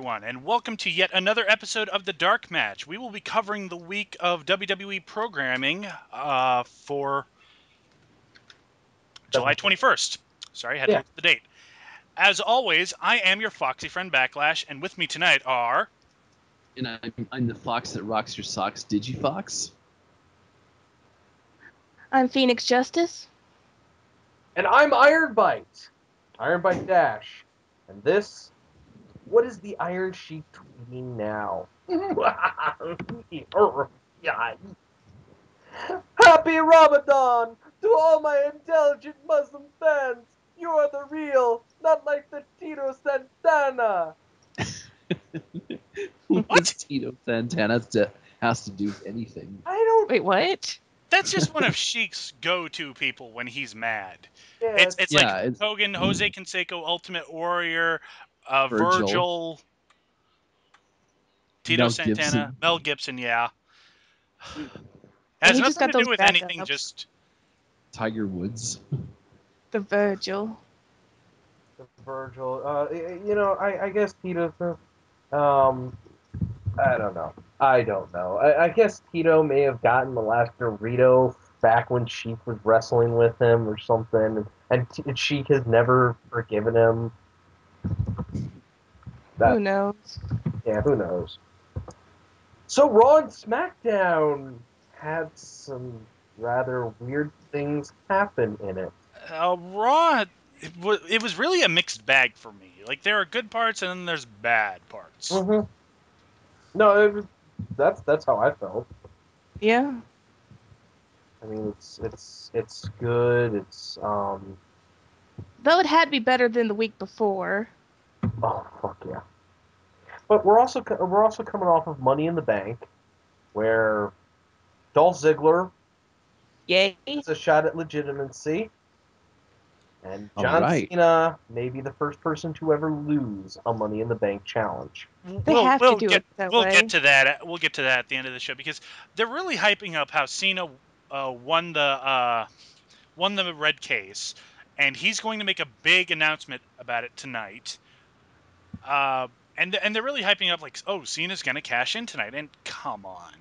everyone, and welcome to yet another episode of the Dark Match. We will be covering the week of WWE programming for July 21st. Sorry, I had to Yeah, look at the date. As always, I am your foxy friend Backlash, and with me tonight are... And I'm the fox that rocks your socks, Digifox. I'm Phoenix Justice. and I'm Iron Bite Dash, and this, what is the Iron Sheik tweeting now? Happy Ramadan to all my intelligent Muslim fans. You are the real, not like the Tito Santana. What's Tito Santana has to do with anything? I don't. Wait, what? That's just one of Sheik's go-to people when he's mad. Yeah, It's Yeah, like it's Hogan, Jose Canseco, Ultimate Warrior, Virgil. Virgil, Tito Mel Santana, Gibson. Mel Gibson, yeah. And Has he just nothing got to do those with anything, backups. just... Tiger Woods. The Virgil. Virgil. I guess Tito. I don't know. I guess Tito may have gotten the last Dorito back when Sheik was wrestling with him or something, and Sheik has never forgiven him. Who knows? Yeah, who knows? So Raw and SmackDown had some rather weird things happen in it. Raw, it was really a mixed bag for me. Like, there are good parts and then there's bad parts. Mm-hmm. No, that's how I felt. Yeah. I mean, it's good. Though it had to be better than the week before. Oh fuck yeah. But we're also coming off of Money in the Bank, where Dolph Ziggler Yay. gets a shot at legitimacy, and All John right. Cena may be the first person to ever lose a Money in the Bank challenge. They have to do it that We'll way. get to that. We'll get to that at the end of the show because they're really hyping up how Cena won the red case, and he's going to make a big announcement about it tonight. And they're really hyping up like, oh, Cena's going to cash in tonight. And come on.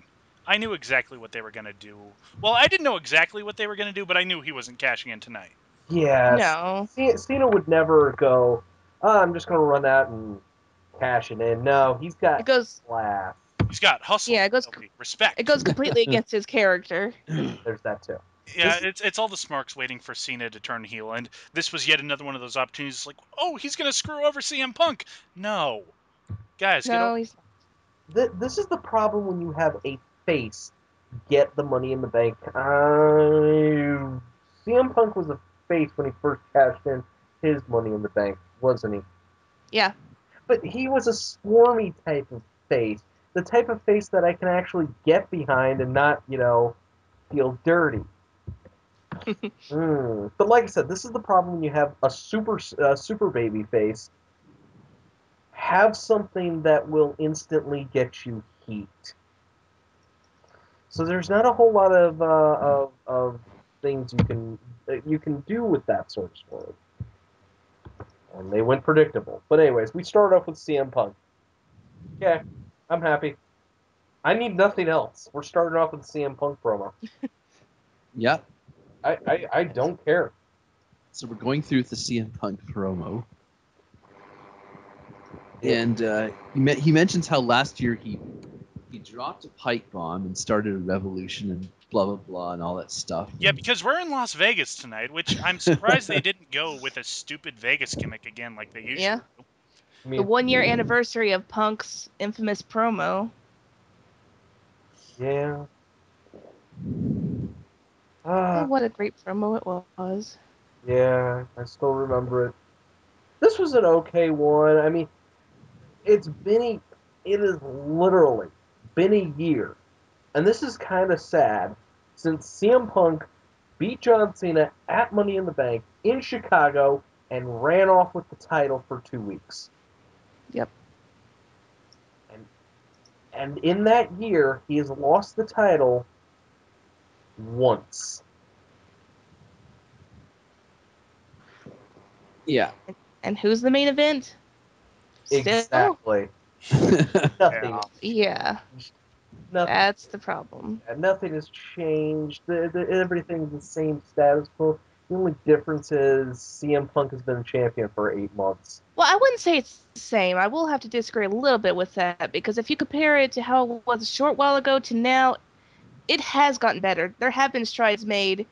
I knew exactly what they were going to do. Well, I didn't know exactly what they were going to do, but I knew he wasn't cashing in tonight. Yes, No. Cena would never go, "Oh, I'm just going to run out and cash it in." No, he's got It goes class. He's got hustle, Yeah, it goes respect. it goes completely against his character. There's that too. Yeah, it's all the smarks waiting for Cena to turn heel, and this was yet another one of those opportunities. Like, oh, he's gonna screw over CM Punk. No, guys, get No, over. he's This is the problem when you have a face get the Money in the Bank. CM Punk was a face when he first cashed in his Money in the Bank, wasn't he? yeah. But he was a swarmy type of face, the type of face that I can actually get behind and not, feel dirty. But like I said, this is the problem when you have a super baby face. Have something that will instantly get you heat. So there's not a whole lot of things you can do with that sort of story. And they went predictable. But anyways, we start off with CM Punk. Yeah, I'm happy. I need nothing else. We're starting off with the CM Punk promo. Yep. I don't care. So we're going through the CM Punk promo. Yeah. And he mentions how last year he dropped a pipe bomb and started a revolution and blah, blah, blah, and all that stuff. Yeah, because we're in Las Vegas tonight, which I'm surprised they didn't go with a stupid Vegas gimmick again like they usually Yeah. do. I The mean, 1 year anniversary of Punk's infamous promo. yeah. Oh, Ah, what a great promo it was. yeah. I still remember it. This was an okay one. I mean, it's been it has literally been a year, and this is kind of sad since CM Punk beat John Cena at Money in the Bank in Chicago and ran off with the title for 2 weeks. Yep. And in that year, he has lost the title once. Yeah. And who's the main event? Still? Exactly. Nothing Yeah. has Yeah, changed. Nothing. that's the problem. Nothing has changed. Everything's the same status quo. The only difference is CM Punk has been a champion for 8 months. Well, I wouldn't say it's the same. I will have to disagree a little bit with that because if you compare it to how it was a short while ago to now, it has gotten better. There have been strides made,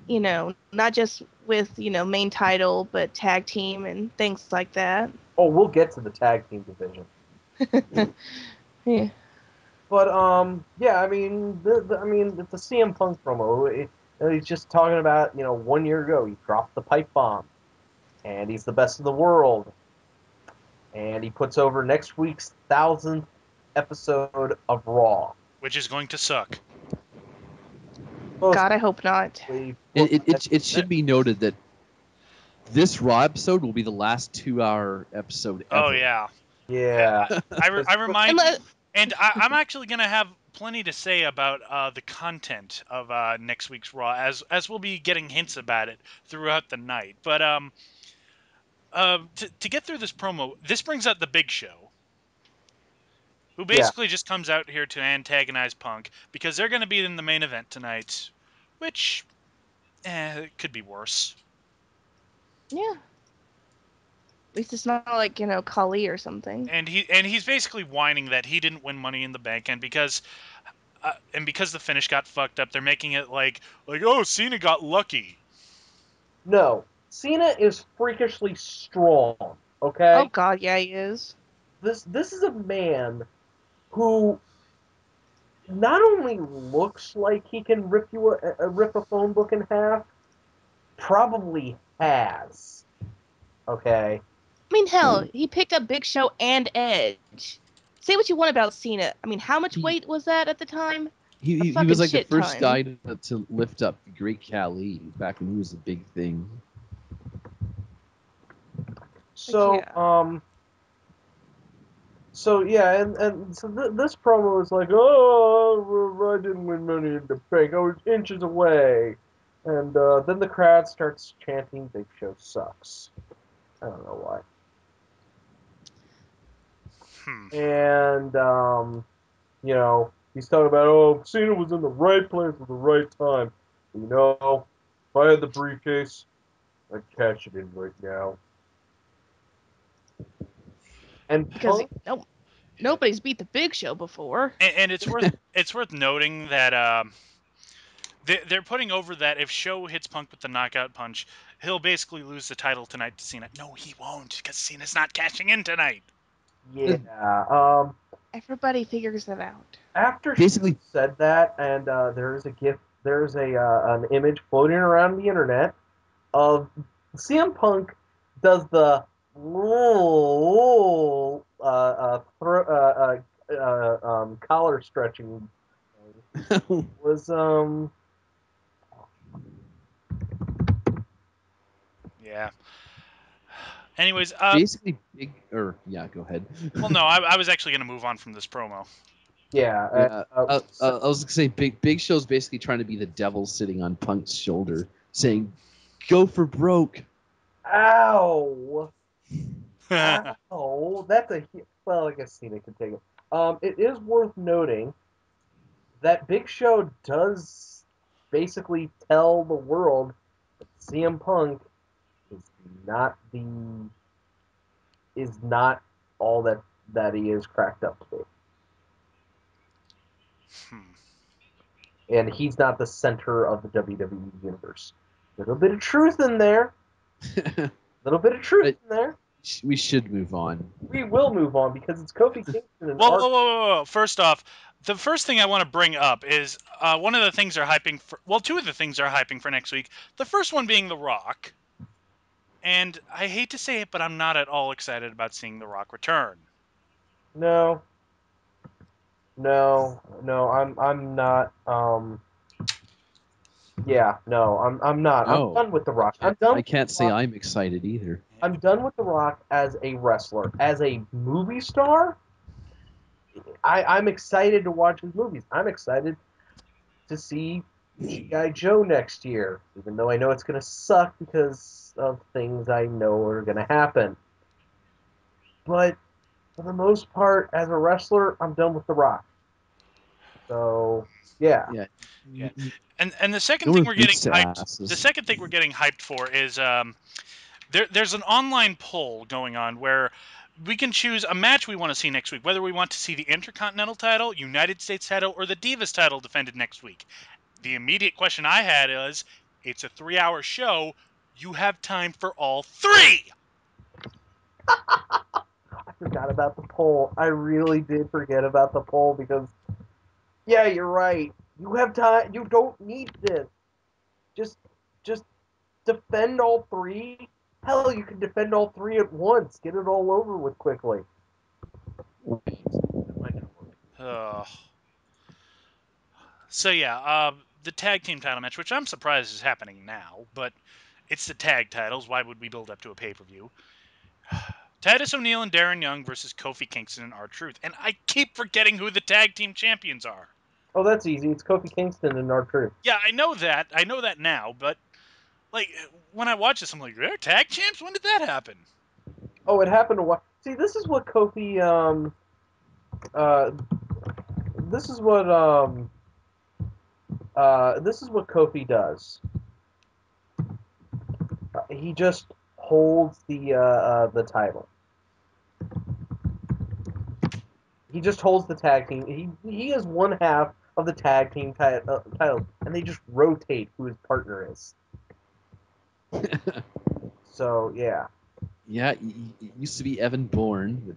not just with, main title, but tag team and things like that. Oh, we'll get to the tag team division. Yeah. But yeah, I mean, it's a CM Punk promo. He's just talking about 1 year ago he dropped the pipe bomb, and he's the best in the world, and he puts over next week's 1,000th episode of Raw. Which is going to suck. Most God, I hope not. likely- It should be noted that this Raw episode will be the last 2-hour episode ever. Oh yeah. Yeah. I remind you, Unless, and I'm actually gonna have plenty to say about the content of next week's Raw, as we'll be getting hints about it throughout the night. But to get through this promo, this brings out the Big Show, who Yeah. basically just comes out here to antagonize Punk because they're gonna be in the main event tonight, which it could be worse. yeah. At least it's not like, Kali or something. And he's basically whining that he didn't win Money in the Bank, and because the finish got fucked up, they're making it like oh, Cena got lucky. No. Cena is freakishly strong. Oh, Okay. God, yeah, he is. This is a man who not only looks like he can rip a phone book in half, probably has. Okay. I mean, hell, he picked up Big Show and Edge. Say what you want about Cena. I mean, how much He- weight was that at the time? He fucking was like the shit first ton. guy to lift up the Great Khali back when he was a big thing. So yeah. So yeah, and so this promo is like, oh, I didn't win Money in the Bank. I was inches away, and then the crowd starts chanting, "Big Show sucks." I don't know why. Hmm. And he's talking about, oh, Cena was in the right place at the right time. If I had the briefcase, I'd cash it in right now. And Because Punk, nobody's beat the Big Show before. And it's worth noting that they're putting over that if Show hits Punk with the knockout punch, he'll basically lose the title tonight to Cena. No, he won't, because Cena's not cashing in tonight. yeah, Everybody figures that out. after Basically- she said that, and there's an image floating around the internet of CM Punk does the collar stretching. Was Yeah. Anyways, Basically big, or yeah, go ahead. well, no, I was actually going to move on from this promo. yeah, Yeah, I was gonna say Big Show's basically trying to be the devil sitting on Punk's shoulder, saying, "Go for broke." ow. Oh, that's well. I guess Cena can take it. It is worth noting that Big Show does basically tell the world that CM Punk is not the is not all that he is cracked up to be, Hmm. and he's not the center of the WWE universe. Little bit of truth in there. Little bit of truth in there. We should move on. We will move on because it's Kofi Kingston and Well, whoa. First off, the first thing I want to bring up is one of the things they're hyping for. Well, two of the things they're hyping for next week. The first one being The Rock, and I hate to say it, but I'm not at all excited about seeing The Rock return. No. I'm not. Yeah, no, I'm not. No. I'm done with The Rock. I can't say I'm excited either. I'm done with The Rock as a wrestler. As a movie star, I'm excited to watch his movies. I'm excited to see G.I. Joe next year, even though I know it's going to suck because of things I know are going to happen. But for the most part, as a wrestler, I'm done with The Rock. So, yeah. Yeah. Yeah, N- and the second No thing more we're getting boots to hyped. The asses. second thing we're getting hyped for is there's an online poll going on where we can choose a match we want to see next week, whether we want to see the Intercontinental title, United States title, or the Divas title defended next week. The immediate question I had is, it's a 3-hour show. You have time for all three. I forgot about the poll. I really did forget about the poll because, yeah, you're right. You have time. You don't need this. Just, just defend all three. Hell, you can defend all three at once. Get it all over with quickly. Ugh. So yeah, the tag team title match, which I'm surprised is happening now, but it's the tag titles. Why would we build up to a pay-per-view? Titus O'Neil and Darren Young versus Kofi Kingston and R-Truth. And I keep forgetting who the tag team champions are. Oh, that's easy. It's Kofi Kingston and R-Truth. Yeah, I know that. I know that now, but like when I watch this, I'm like, they're tag champs? When did that happen? Oh, it happened to what? See, this is what Kofi. Uh, this is what this is what Kofi does. He just holds the title. He just holds the tag team. He is one half of the tag team title, and they just rotate who his partner is. So yeah. Yeah, it used to be Evan Bourne. But,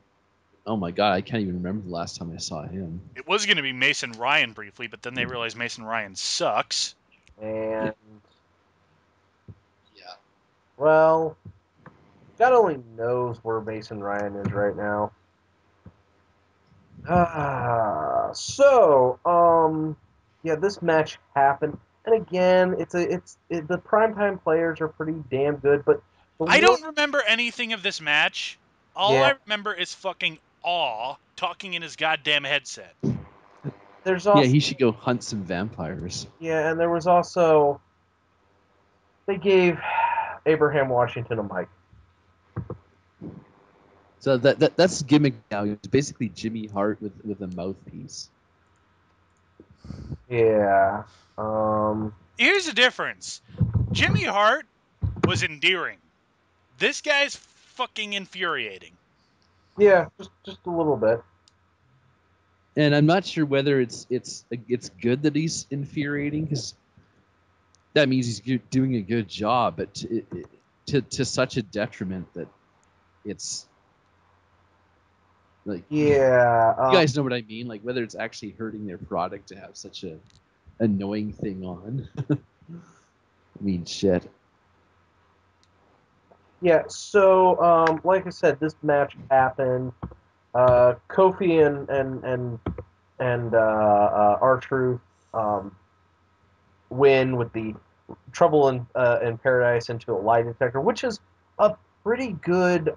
oh my god, I can't even remember the last time I saw him. It was going to be Mason Ryan briefly, but then they realized Mason Ryan sucks. And Yeah. well, God only knows where Mason Ryan is right now. Yeah, this match happened, and again, the primetime players are pretty damn good, but the I one, don't remember anything of this match. All yeah, I remember is fucking Awe talking in his goddamn headset. there's Yeah, also he should go hunt some vampires. yeah, and there was also they gave Abraham Washington a mic. So that's gimmick now. It's basically Jimmy Hart with a mouthpiece. Yeah, um, Here's the difference. Jimmy Hart was endearing. This guy's fucking infuriating. yeah, just a little bit. And I'm not sure whether it's good that he's infuriating because that means he's doing a good job, but to such a detriment that it's like Yeah, you guys know what I mean. Like whether it's actually hurting their product to have such a annoying thing on. I mean, shit. yeah. So, like I said, this match happened. Kofi and R-Truth win with the Trouble in Paradise into a lie detector, which is a pretty good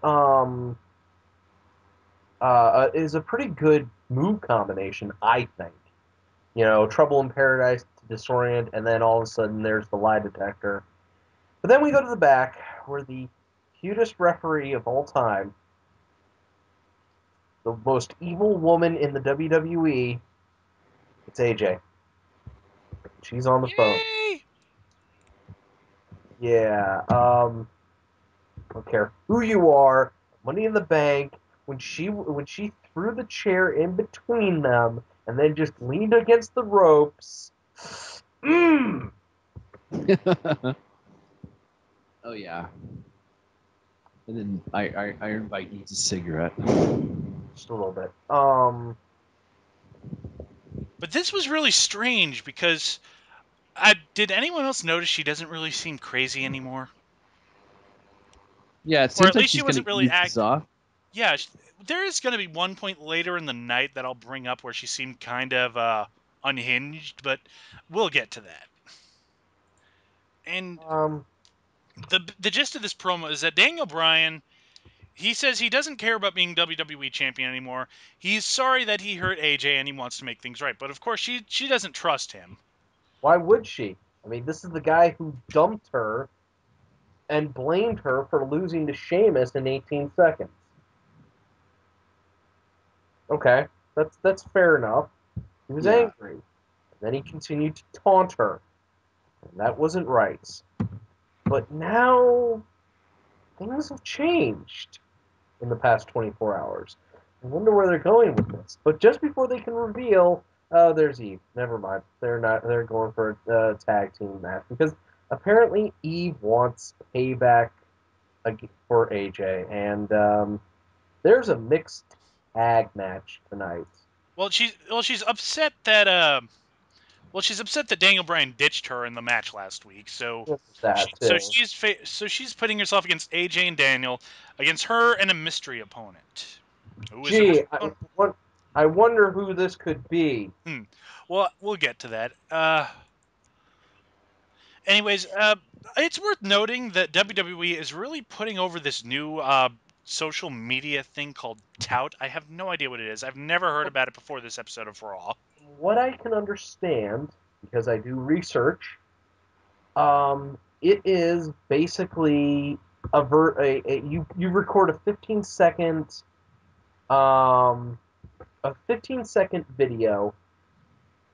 is a pretty good move combination, I think. You know, Trouble in Paradise to disorient, and then all of a sudden there's the lie detector. But then we go to the back where the cutest referee of all time, the most evil woman in the WWE, it's AJ. She's on the phone. Yay! Yeah, I don't care who you are. Money in the Bank. When she threw the chair in between them and then just leaned against the ropes. Mmm. Oh yeah. And then Iron Bite eats a cigarette. Just a little bit. But this was really strange because did anyone else notice she doesn't really seem crazy anymore? Yeah, it Or seems at like least she she's gonna wasn't really ease act. off. Yeah, there is going to be one point later in the night that I'll bring up where she seemed kind of unhinged, but we'll get to that. And Um. the gist of this promo is that Daniel Bryan, he says he doesn't care about being WWE champion anymore. He's sorry that he hurt AJ and he wants to make things right. But of course, she doesn't trust him. Why would she? I mean, this is the guy who dumped her and blamed her for losing to Sheamus in 18 seconds. Okay, that's fair enough. He was Yeah. angry. And then he continued to taunt her. And that wasn't right. But now things have changed in the past 24 hours. I wonder where they're going with this. But just before they can reveal, oh, there's Eve. Never mind. They're not. They're going for a tag team match because apparently Eve wants payback for AJ, and there's a mixed tag match tonight. She's upset that Daniel Bryan ditched her in the match last week. So That too. she's putting herself against AJ and Daniel, against her and a mystery opponent. Who is the Gee, mystery opponent? I wonder who this could be. Well, we'll get to that. Anyways, it's worth noting that WWE is really putting over this new social media thing called Tout. I have no idea what it is. I've never heard about it before this episode of Raw. What I can understand, because I do research, it is basically you record um, a 15-second video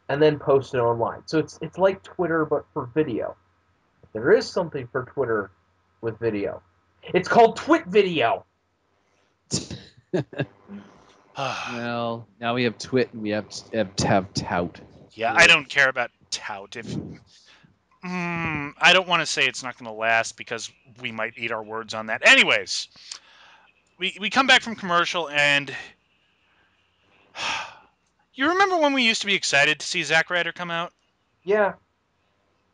and then post it online. So it's like Twitter but for video. There is something for Twitter with video. It's called Twit Video. Well, now we have Twit and we have to have Tout. Yeah, I don't care about Tout. I don't want to say it's not going to last because we might eat our words on that. Anyways, we come back from commercial and you remember when we used to be excited to see Zack Ryder come out? Yeah.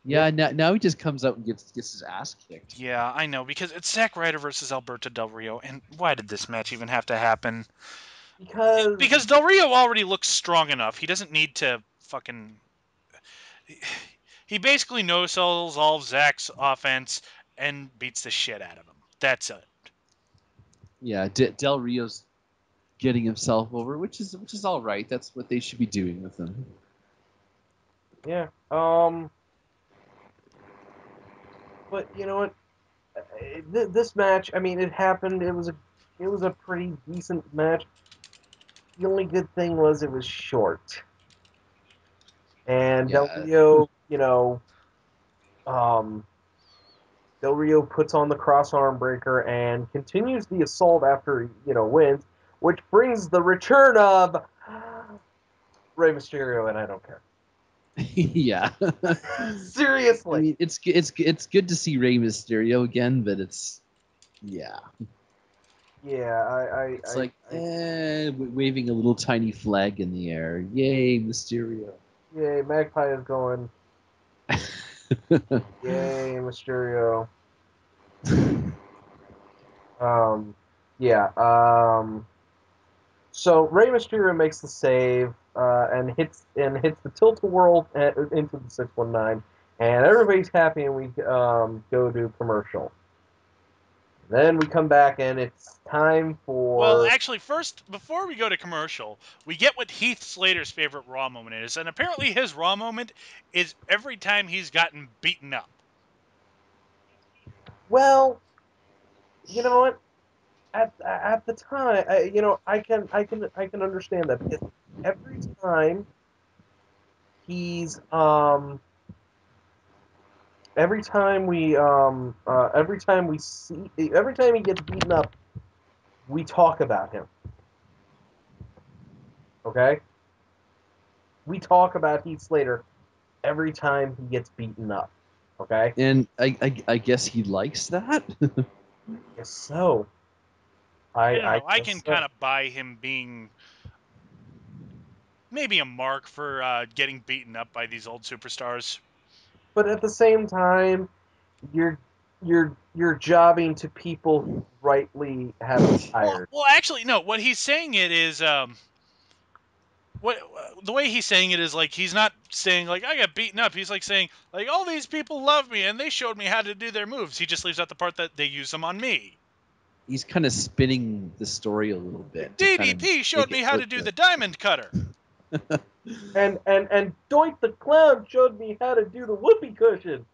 Yeah, now he just comes out and gets his ass kicked. Yeah, I know, because it's Zack Ryder versus Alberto Del Rio, and why did this match even have to happen? Because Del Rio already looks strong enough. He doesn't need to fucking... He basically no-sells all of Zack's offense and beats the shit out of him. That's it. Yeah, Del Rio's getting himself over, which is all right. That's what they should be doing with him. Yeah. But you know what? This match, I mean, it happened. It was a pretty decent match. The only good thing was it was short. And Yeah. Um, Del Rio puts on the cross arm breaker and continues the assault after wins, which brings the return of Rey Mysterio, and I don't care. Yeah. Seriously. I mean, it's good to see Rey Mysterio again, but it's Yeah, it's waving a little tiny flag in the air. Yay, Mysterio. Yay, Magpie is going. Yay, Mysterio. Yeah. So Rey Mysterio makes the save and hits the tilt-a-whirl into the 619, and everybody's happy, and we go to commercial. Then we come back, and it's time for... Well, actually, first, before we go to commercial, we get what Heath Slater's favorite Raw moment is, and apparently his Raw moment is every time he's gotten beaten up. Well, you know what? At the time, I can understand that because every time he's every time he gets beaten up, we talk about him. Okay? We talk about Heath Slater every time he gets beaten up. Okay? And I guess he likes that. Guess so. I don't know. I guess can so. kind of buy him being maybe a mark for getting beaten up by these old superstars. But at the same time, you're you're jobbing to people who rightly have retired. Well, actually, no. What he's saying it is what the way he's saying it is like he's not saying like I got beaten up. He's like saying like all these people love me and they showed me how to do their moves. He just leaves out the part that they use them on me. He's kind of spinning the story a little bit to kind of DDP showed make me it how to look do good. the diamond cutter. And Doink the Clown showed me how to do the whoopee cushion.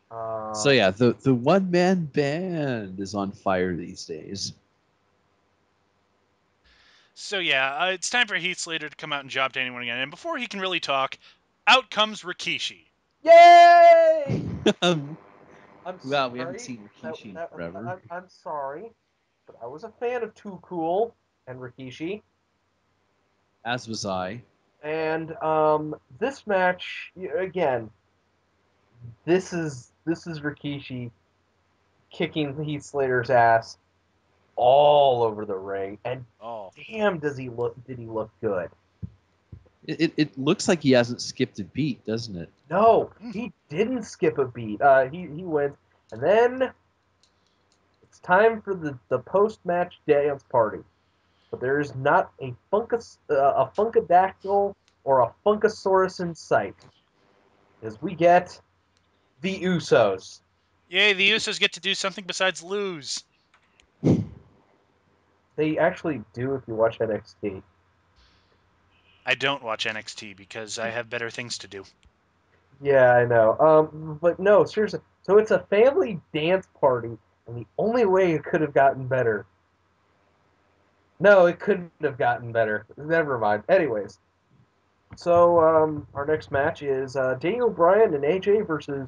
So yeah, the one man band is on fire these days. So yeah, it's time for Heath Slater to come out and job to anyone again. And before he can really talk, out comes Rikishi. Yay! I'm Well, sorry. we haven't seen Rikishi in forever. I'm sorry, but I was a fan of Too Cool and Rikishi. As was I. And this match again. This is Rikishi kicking Heath Slater's ass all over the ring, and Oh, damn, did he look good? It looks like he hasn't skipped a beat, doesn't it? No, he didn't skip a beat. He went, and then it's time for the post match dance party. But there is not a funkadactyl or a funkasaurus in sight, as we get the Usos. yay! The Usos get to do something besides lose. They actually do if you watch NXT. I don't watch NXT because I have better things to do. Yeah, I know. But no, seriously. So it's a family dance party, and the only way it could have gotten better. No, it couldn't have gotten better. Never mind. Anyways, so our next match is Daniel Bryan and AJ versus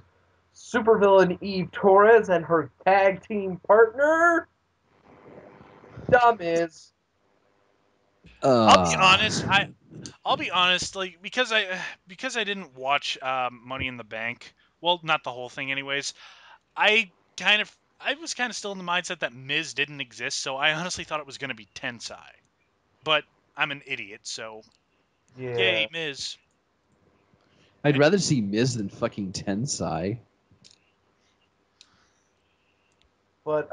supervillain Eve Torres and her tag team partner, Miz. I'll be Uh, honest. I'll be honest. Like because I didn't watch Money in the Bank. Well, not the whole thing, anyways. I I was kind of still in the mindset that Miz didn't exist, so I honestly thought it was going to be Tensai. But I'm an idiot, so yay, Yeah, Miz. I'd rather see Miz than fucking Tensai. but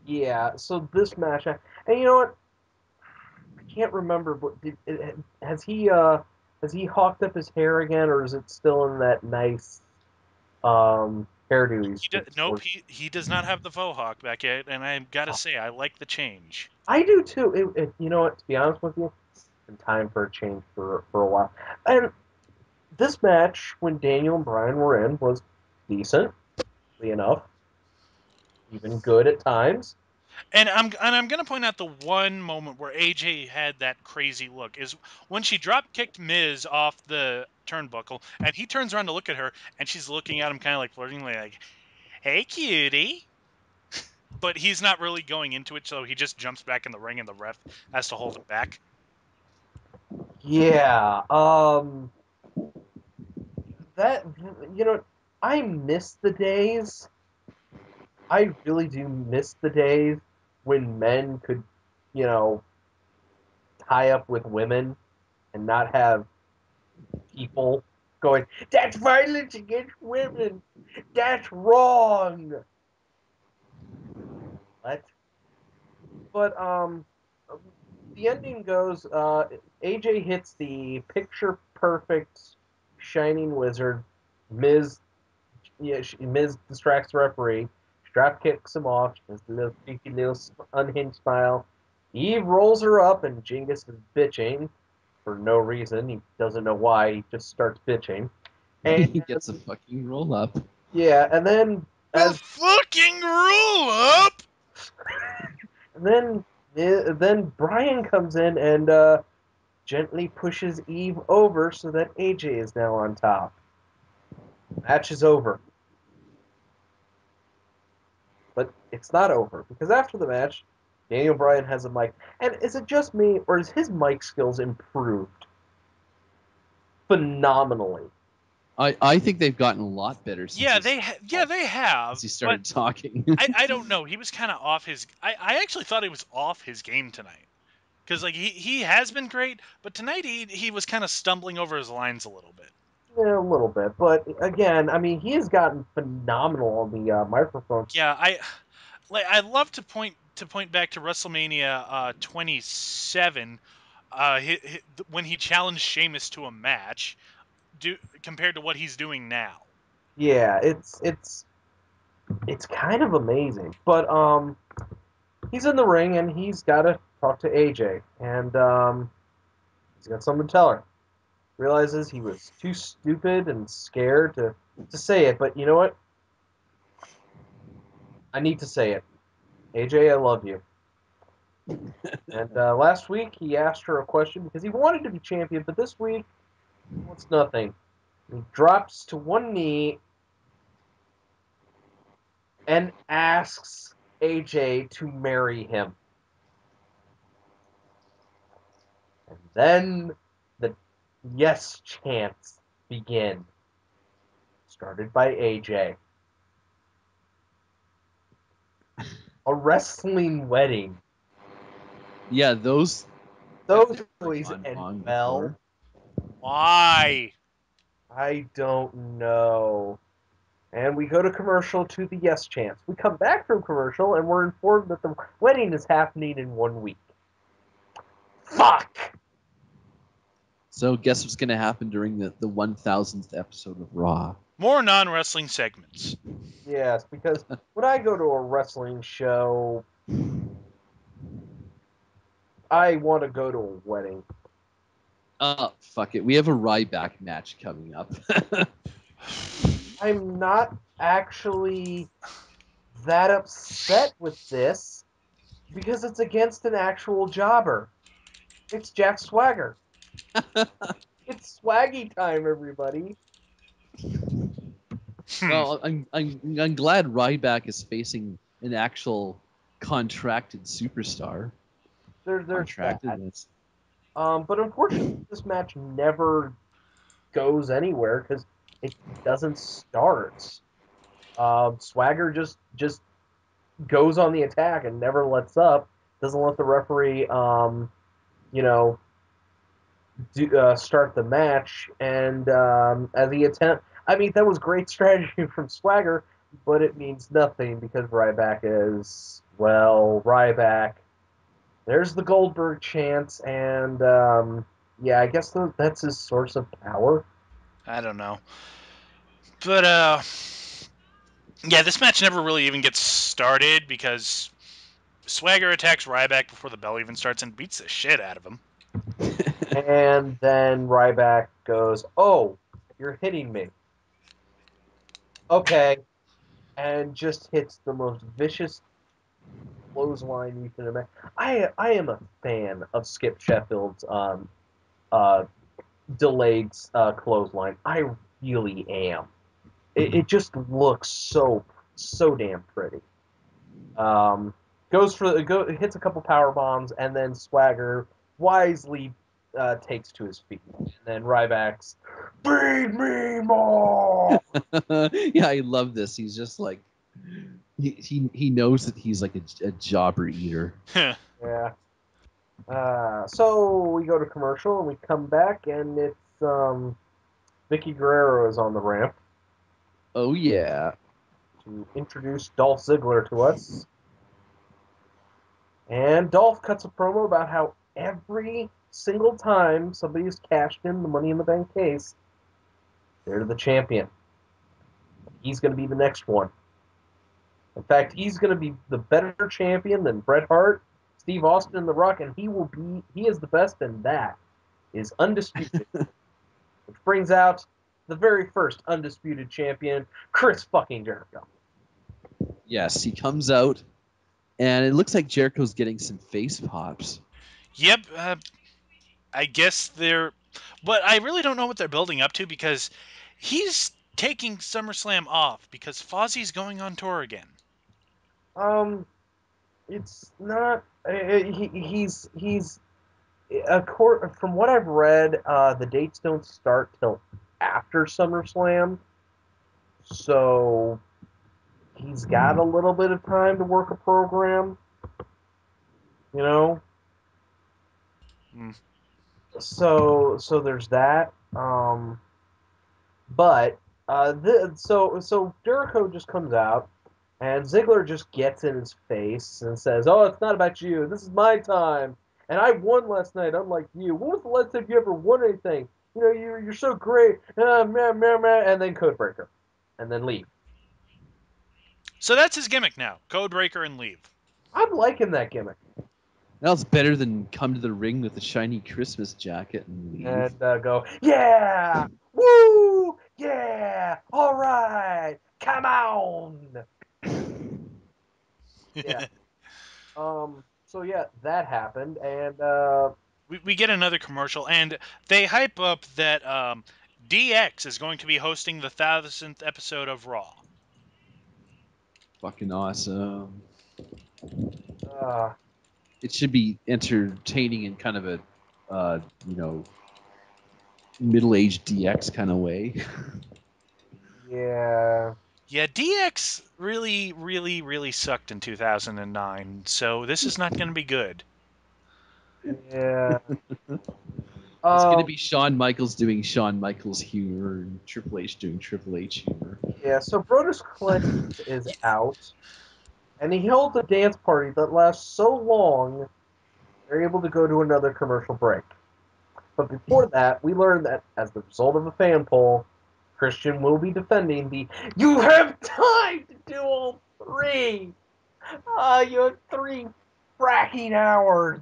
yeah. So this match, and you know what? I can't remember, but has he hawked up his hair again, or is it still in that nice hairdo he's been Nope, sporting? he does not have the faux hawk back yet, and I gotta say I like the change. I do too. You know what? To be honest with you, it's been time for a change for a while. And this match, when Daniel and Bryan were in, was decently enough, even good at times. And I'm gonna point out the one moment where AJ had that crazy look is when she drop kicked Miz off the turnbuckle, and he turns around to look at her, and she's looking at him kind of like flirtingly, like, "Hey, cutie." But he's not really going into it, so he just jumps back in the ring, and the ref has to hold him back. Yeah. That you know, I miss the days. I really do miss the days when men could, you know, tie up with women and not have people going, "That's violence against women. That's wrong." What? But the ending goes. AJ hits the picture perfect shining wizard. Miz, yeah, Miz distracts the referee. Strap kicks him off. She does the little cheeky little unhinged smile. Eve rolls her up, and Jingus is bitching for no reason. He doesn't know why. He just starts bitching. And He gets a fucking roll up. yeah, and then The as fucking roll up. then then Brian comes in and gently pushes Eve over so that AJ is now on top. Match is over. But it's not over because after the match, Daniel Bryan has a mic. And is it just me or is his mic skills improved phenomenally? I think they've gotten a lot better since They have, he but started talking. I don't know. He was kind of off his. I actually thought he was off his game tonight because like he has been great, but tonight he was kind of stumbling over his lines a little bit. Yeah, a little bit. But again, I mean, he has gotten phenomenal on the microphone. Yeah, I love to point back to WrestleMania 27, when he challenged Sheamus to a match, compared to what he's doing now. Yeah, it's kind of amazing. But he's in the ring and he's got to talk to AJ, and he's got something to tell her. Realizes he was too stupid and scared to say it, but you know what? I need to say it. AJ, I love you. And last week he asked her a question because he wanted to be champion, but this week he wants nothing. He drops to one knee and asks AJ to marry him. And then the yes chants begin. Started by AJ. A wrestling wedding. Yeah, those Those have always gone end wrong well. before. Why? I don't know. And we go to commercial to the yes chants. We come back from commercial and we're informed that the wedding is happening in 1 week. Fuck! So guess what's going to happen during the 1000th episode of Raw? More non-wrestling segments. Yes, because when I go to a wrestling show, I want to go to a wedding. Fuck it. We have a Ryback match coming up. I'm not actually that upset with this because it's against an actual jobber. It's Jack Swagger. It's swaggy time, everybody. Well, I'm glad Ryback is facing an actual contracted superstar. There's that. Contracted. But unfortunately, this match never goes anywhere because it doesn't start. Swagger just goes on the attack and never lets up. Doesn't let the referee, start the match. And as he attempt, I mean, that was great strategy from Swagger, but it means nothing because Ryback is Ryback. There's the Goldberg chance, and yeah, I guess that's his source of power. I don't know. But yeah, this match never really even gets started because Swagger attacks Ryback before the bell even starts and beats the shit out of him. And then Ryback goes, "Oh, you're hitting me." Okay, and just hits the most vicious clothesline you can imagine. I am a fan of Skip Sheffield's uh, delayed clothesline. I really am. It just looks so damn pretty. Um, hits a couple power bombs, and then Swagger wisely takes to his feet. And then Ryback's, "Feed me more!" Yeah, I love this. He's just like he knows that he's like a jobber eater. Yeah. So we go to commercial, and we come back, and it's Vicky Guerrero is on the ramp Oh yeah. to introduce Dolph Ziggler to us. And Dolph cuts a promo about how every single time somebody's cashed in the Money in the Bank case, they're the champion. He's going to be the next one. In fact, he's going to be the better champion than Bret Hart, Steve Austin, and The Rock, and he is the best, and that is undisputed. Which brings out the very first undisputed champion, Chris fucking Jericho. Yes, he comes out, and it looks like Jericho's getting some face pops. Yep, I guess they're. But I really don't know what they're building up to because he's taking SummerSlam off because Fozzie's going on tour again. It's not. He's from what I've read, the dates don't start till after SummerSlam, so he's got a little bit of time to work a program, you know. Mm. So there's that. But so Jericho just comes out, and Ziggler just gets in his face and says, "Oh, it's not about you. This is my time, and I won last night, unlike you. When was the last time you ever won anything? You know, you're so great." And then Codebreaker, and then leave. So that's his gimmick now: Codebreaker and leave. I'm liking that gimmick, That was better than come to the ring with a shiny Christmas jacket and leave. and go, "Yeah, woo, yeah, all right, come on." Yeah. So yeah, that happened, and We get another commercial, and they hype up that DX is going to be hosting the 1000th episode of Raw. Fucking awesome. uh, It should be entertaining in kind of a, you know, middle-aged DX kind of way. yeah, Yeah, DX really, really, really sucked in 2009, so this is not going to be good. yeah. It's going to Um, be Shawn Michaels doing Shawn Michaels humor and Triple H doing Triple H humor. yeah. So Brodus Clay is out, and he held a dance party that lasts so long they're able to go to another commercial break. But before that, we learned that as the result of a fan poll, Christian will be defending the "You have time to do all three. You have 3 fracking hours."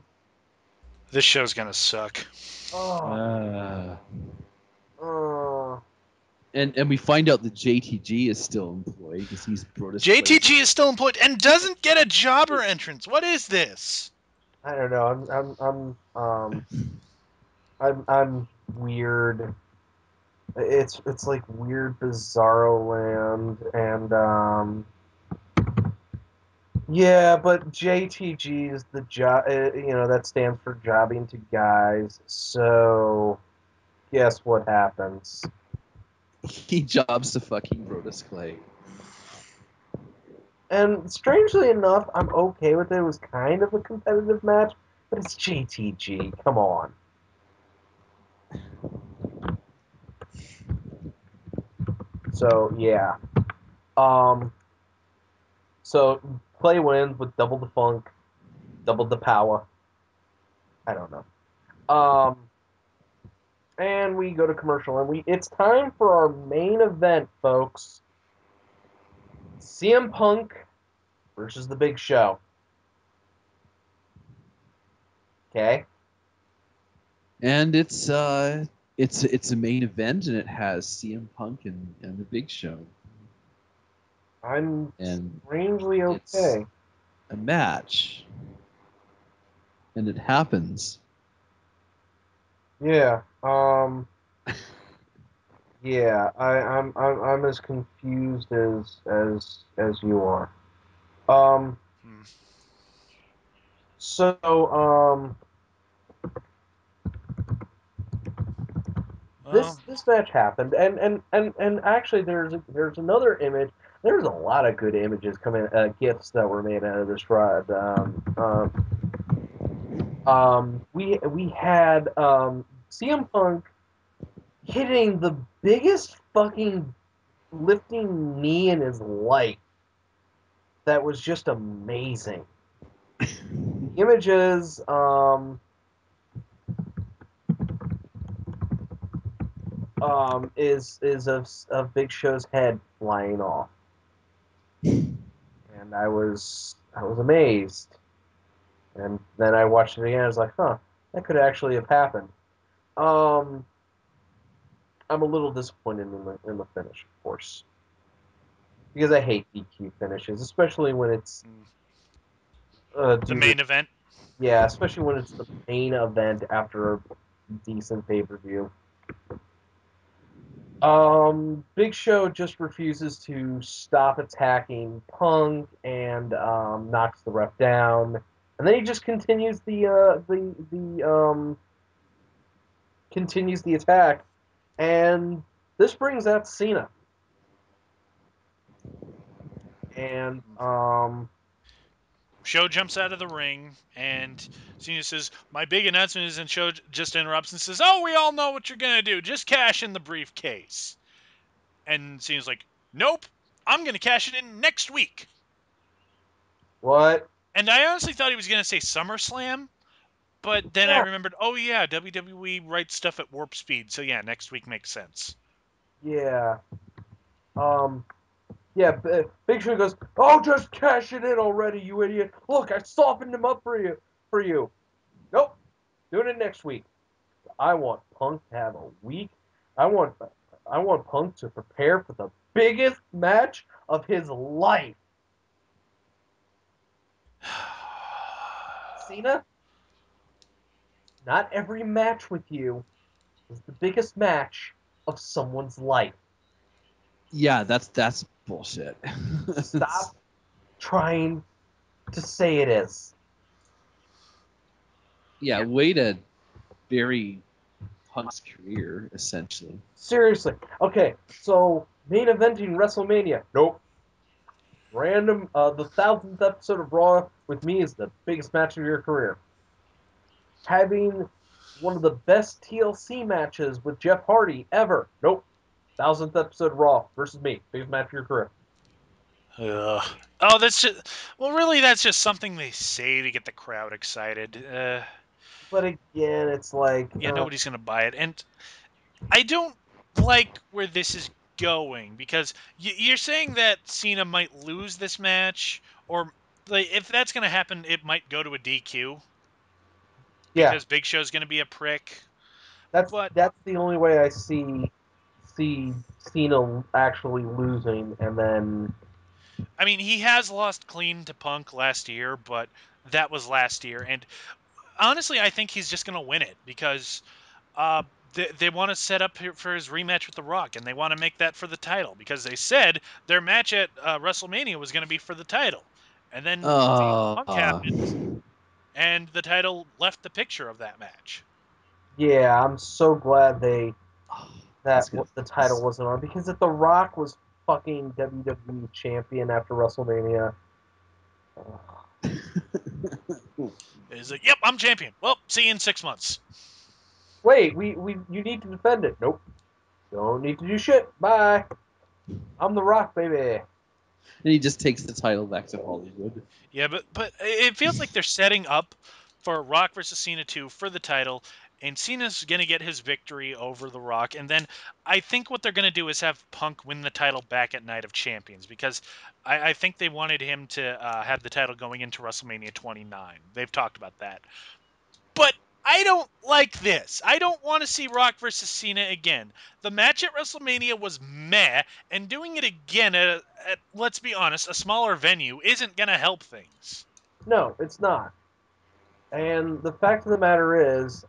This show's going to suck. Oh, Uh, oh. and we find out that JTG is still employed because he's Brodus Clay's. JTG is still employed and doesn't get a jobber entrance. What is this? I don't know. I'm weird. It's like weird Bizarro land, and yeah, but JTG is the job. That stands for jobbing to guys. So guess what happens? He jobs to fucking Brodus Clay. And strangely enough, I'm okay with it. It was kind of a competitive match, but it's JTG. Come on. So yeah. Um. So Clay wins with double the funk, double the power. I don't know. And we go to commercial, and it's time for our main event, folks. CM Punk versus The Big Show. Okay. And it's a main event, and it has CM Punk and the Big Show, I'm and strangely it's okay. a match, and it happens. Yeah. Yeah. I'm as confused as you are. Um. Hmm. So Well, this match happened, and actually there's another image. There's a lot of good images coming, gifs that were made out of this ride. We had CM Punk hitting the biggest fucking lifting knee in his life. That was just amazing. Images is of Big Show's head flying off, and I was amazed. And then I watched it again. I was like, huh, that could actually have happened. Um, I'm a little disappointed in the finish, of course, because I hate DQ finishes, especially when it's the due to main event. yeah, especially when it's the main event after a decent pay per view. Big Show just refuses to stop attacking Punk and knocks the ref down, and then he just continues the attack, and this brings out Cena, and Show jumps out of the ring, and Cena says, "My big announcement is," and Show just interrupts and says, "Oh, we all know what you're gonna do. Just cash in the briefcase." And Cena's like, "Nope, I'm gonna cash it in next week." what? And I honestly thought he was gonna say SummerSlam, but then I Yeah, remembered, oh yeah, WWE writes stuff at warp speed, so yeah, next week makes sense. yeah, um, yeah. Big Show goes, "Oh, just cash it in already, you idiot! Look, I softened him up for you. Nope, doing it next week. I want Punk to have a week. I want I want Punk to prepare for the biggest match of his life. Cena, not every match with you is the biggest match of someone's life. Yeah, that's bullshit. Stop trying to say it is. Yeah, way to bury Punk's career, essentially. Seriously. Okay, so main eventing WrestleMania. Nope. Random, the 1000th episode of Raw with me is the biggest match of your career. Having one of the best TLC matches with Jeff Hardy ever. Nope. 1000th episode of Raw versus me. Biggest match of your career. Ugh. Oh, that's just well, really, that's just something they say to get the crowd excited. But again, it's like, Yeah, nobody's gonna buy it, and I don't like where this is going because you're saying that Cena might lose this match, or like if that's gonna happen, it might go to a DQ yeah, because Big Show's gonna be a prick. that's But that's the only way I see Cena actually losing, and then I mean, he has lost clean to Punk last year, but that was last year, and honestly, I think he's just gonna win it because uh, they want to set up for his rematch with The Rock, and they want to make that for the title because they said their match at WrestleMania was going to be for the title, and then CM Punk Uh, happened, and the title left the picture of that match. yeah, I'm so glad that's gonna the title wasn't on, because if The Rock was fucking WWE champion after WrestleMania, Is like, yep, I'm champion. Well, see you in 6 months. wait, we you need to defend it. Nope, don't need to do shit. Bye. I'm The Rock, baby. and he just takes the title back to Hollywood. Yeah, but it feels like they're setting up for Rock versus Cena 2 for the title, and Cena's going to get his victory over The Rock, and then I think what they're going to do is have Punk win the title back at Night of Champions, because I think they wanted him to have the title going into WrestleMania 29. They've talked about that. But I don't like this. I don't want to see Rock versus Cena again. The match at WrestleMania was meh, and doing it again at let's be honest, a smaller venue isn't going to help things. No, it's not. And the fact of the matter is,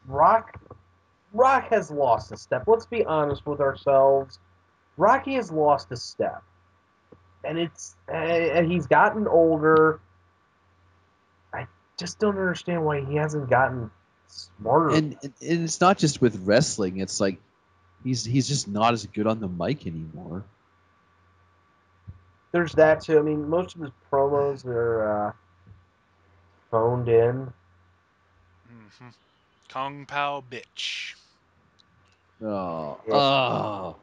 Rock Rock has lost a step. Let's be honest with ourselves. Rocky has lost a step, and he's gotten older. I just don't understand why he hasn't gotten smarter. And it's not just with wrestling. It's like he's just not as good on the mic anymore. There's that too. I mean, most of his promos are phoned in. Mm-hmm. Kung Pao bitch. Oh, Yeah. oh.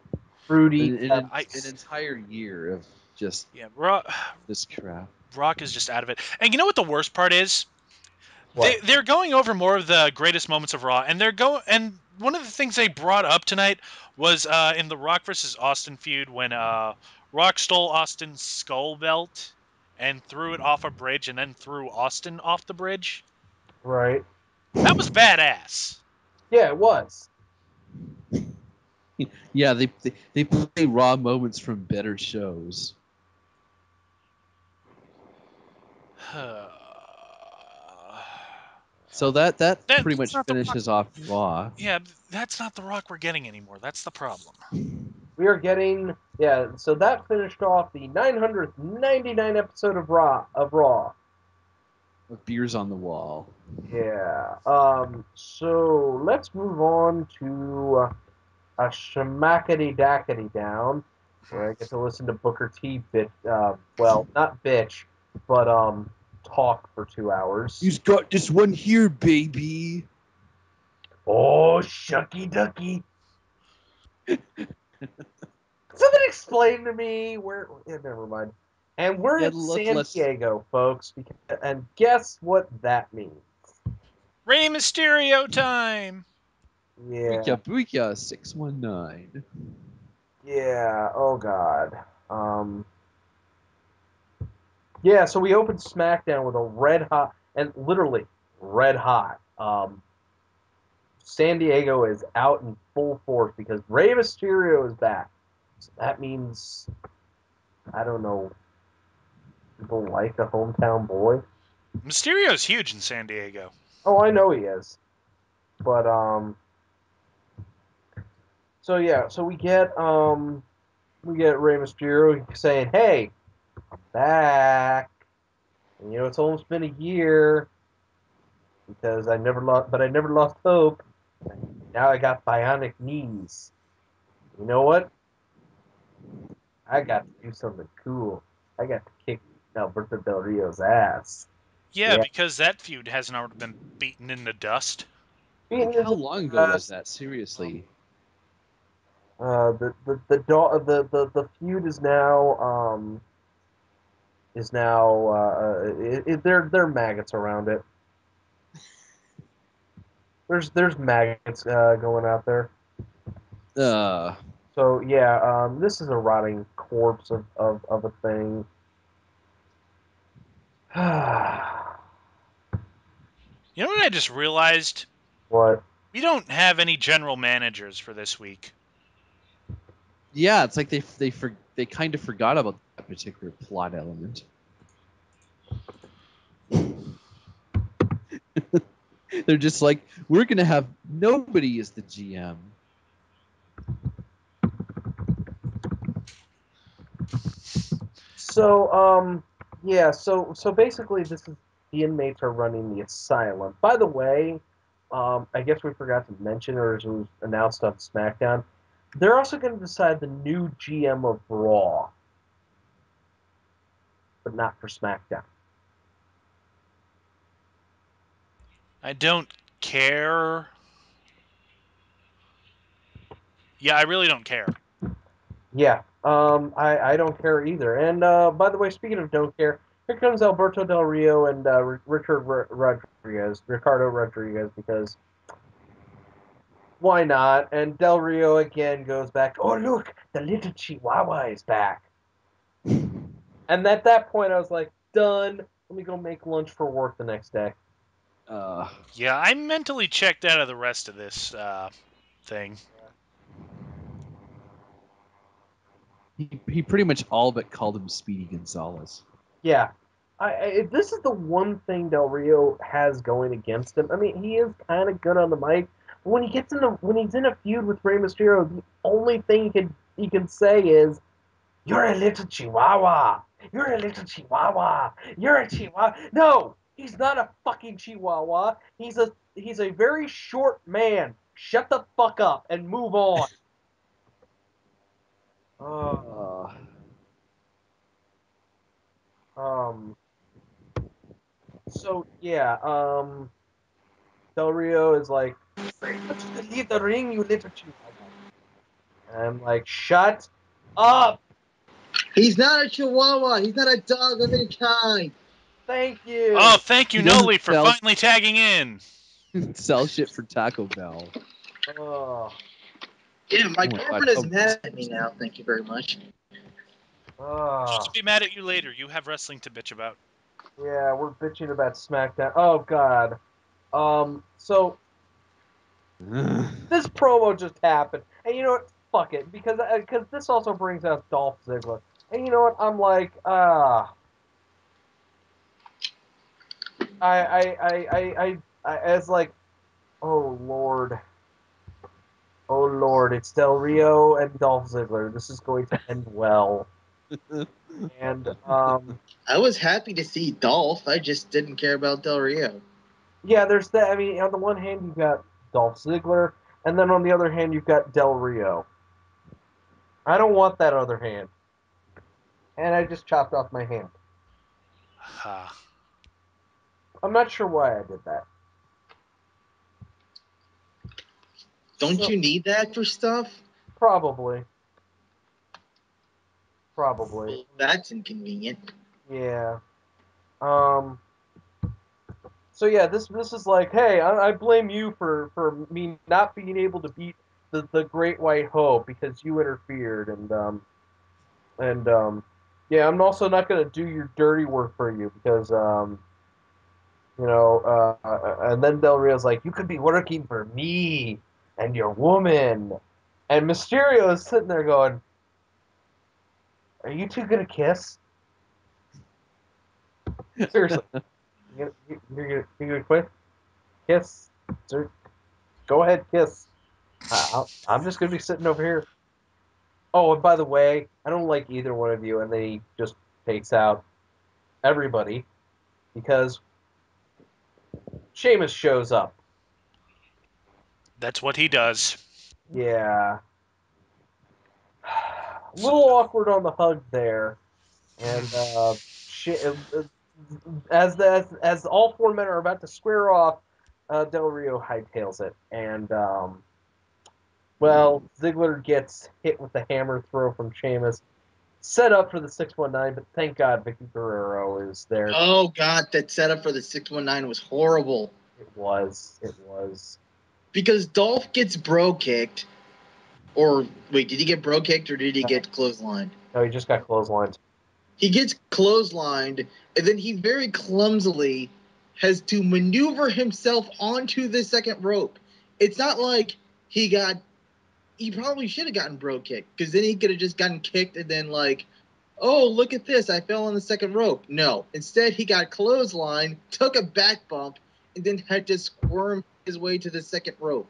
Fruity. An entire year of just Yeah, this crap. Rock is just out of it. And you know what the worst part is? What? They're going over more of the greatest moments of Raw, and and one of the things they brought up tonight was in the Rock versus Austin feud when Rock stole Austin's skull belt and threw it off a bridge, and then threw Austin off the bridge. Right. That was badass. Yeah, it was. Yeah, they play raw moments from better shows. So that pretty That's much not the Rock. finishes off Raw. Yeah, that's not the Rock we're getting anymore. That's the problem. We are getting, yeah. So that finished off the 999 episode of Raw. With beers on the wall. Yeah. So let's move on to a schmackety dackety down, where I get to listen to Booker T well, not bitch, but talk for 2 hours. He's got this one here, baby. Oh, shucky ducky. Somebody explain to me where. Yeah, never mind. And we're in San Diego, folks. And guess what that means? Rey Mysterio time. Yeah. Booyah, booyah, 619. Yeah. Oh God. Yeah. So we opened SmackDown with a red hot, and literally red hot. San Diego is out in full force because Rey Mysterio is back. So that means, I don't know, people like a hometown boy. Mysterio's huge in San Diego. Oh, I know he is. But so yeah, so we get Rey Mysterio saying, "Hey, I'm back." And, it's almost been a year because I never lost hope. Now I got bionic knees. You know what? I got to do something cool. I got to kick Alberto Del Rio's ass. Yeah, Yeah. because that feud hasn't already been beaten into dust. Like, how long ago was that? Seriously. The feud is now they're maggots around it. There's maggots going out there. So yeah, this is a rotting corpse of a thing. You know what I just realized? What? We don't have any general managers for this week. Yeah, it's like they kind of forgot about that particular plot element. They're just like, we're gonna have nobody as the GM. So yeah, so basically this is the inmates are running the asylum. By the way, I guess we forgot to mention, or as it was announced on SmackDown, they're also going to decide the new GM of Raw, but not for SmackDown. I don't care. Yeah, I really don't care. Yeah, I don't care either. And by the way, speaking of don't care, here comes Alberto Del Rio and Ricardo Rodriguez, because why not? And Del Rio again goes back. Oh look, the little Chihuahua is back. And at that point, I was like, done. Let me go make lunch for work the next day. Yeah, I mentally checked out of the rest of this thing. He pretty much all but called him Speedy Gonzalez. Yeah. This is the one thing Del Rio has going against him. I mean, he is kind of good on the mic, but when he's in a feud with Rey Mysterio, the only thing he can say is, "You're a little chihuahua. You're a little chihuahua. You're a chihuahua." No, he's not a fucking chihuahua. He's a very short man. Shut the fuck up and move on. Uh, um. So yeah. Del Rio is like, "Why don't you leave the ring, you little chihuahua?" And I'm like, "Shut up. He's not a chihuahua. He's not a dog of any kind. Thank you." Oh, thank you, He doesn't Noli, for sell- finally tagging in. Sell shit for Taco Bell. Oh. Yeah, my Oh my girlfriend God. is mad at me now. Thank you very much. She'll be mad at you later. You have wrestling to bitch about. Yeah, we're bitching about SmackDown. Oh God. So this promo just happened, and you know what? Fuck it, because this also brings out Dolph Ziggler, and you know what? I'm like, as like, oh Lord, oh Lord, it's Del Rio and Dolph Ziggler. This is going to end well, and I was happy to see Dolph. I just didn't care about Del Rio. yeah, there's that. I mean, on the one hand, you've got Dolph Ziggler, and then on the other hand, you've got Del Rio. I don't want that other hand. And I just chopped off my hand. I'm not sure why I did that. Don't So, you need that for stuff? probably. Probably. Well, that's inconvenient. Yeah. So yeah, this is like, hey, I blame you for me not being able to beat the Great White Hope because you interfered, and yeah, I'm also not gonna do your dirty work for you because and then Del Rio's like, you could be working for me and your woman, and Mysterio is sitting there going, are you two gonna kiss? Seriously. You're gonna quit? Kiss. Sir, go ahead, kiss. I'm just gonna be sitting over here. Oh, and by the way, I don't like either one of you. And then he just takes out everybody because Sheamus shows up. That's what he does. Yeah. A little awkward on the hug there. And as all four men are about to square off, Del Rio hightails it. And, well, Ziggler gets hit with the hammer throw from Sheamus. Set up for the 619, but thank God Vicky Guerrero is there. Oh God, that setup for the 619 was horrible. It was. Because Dolph gets bro kicked. Or wait, did he get bro kicked or did he get clotheslined? No, he just got clotheslined. He gets clotheslined, and then he very clumsily has to maneuver himself onto the second rope. It's not like he probably should have gotten bro kicked, because then he could have just gotten kicked and then like, oh, look at this, I fell on the second rope. No. Instead, he got clotheslined, took a back bump, and then had to squirm his way to the second rope.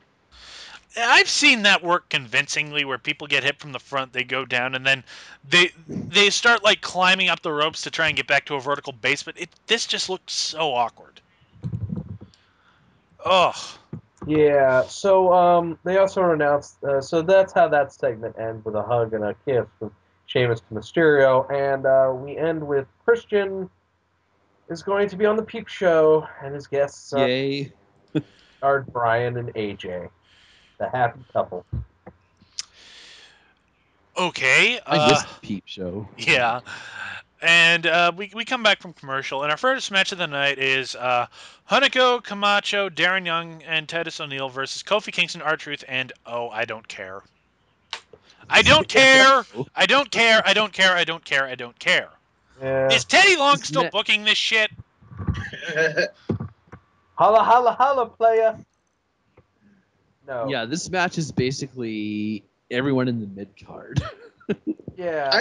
I've seen that work convincingly, where people get hit from the front, they go down, and then they start like climbing up the ropes to try and get back to a vertical base. But this just looked so awkward. Ugh. Yeah, so they also announced, so that's how that segment ends, with a hug and a kiss from Sheamus to Mysterio, and we end with Christian is going to be on the Peep Show, and his guests Yay. are Brian and AJ, the happy couple. Okay. I missed the Peep Show. Yeah. And we come back from commercial, and our first match of the night is Hunico, Camacho, Darren Young, and Titus O'Neil versus Kofi Kingston, R-Truth, and I don't care. I don't care. I don't care. I don't care. I don't care. I don't care. Yeah. Is Teddy Long This still ma- booking this shit? Holla, holla, holla, playa! No. Yeah, this match is basically everyone in the mid card. Yeah.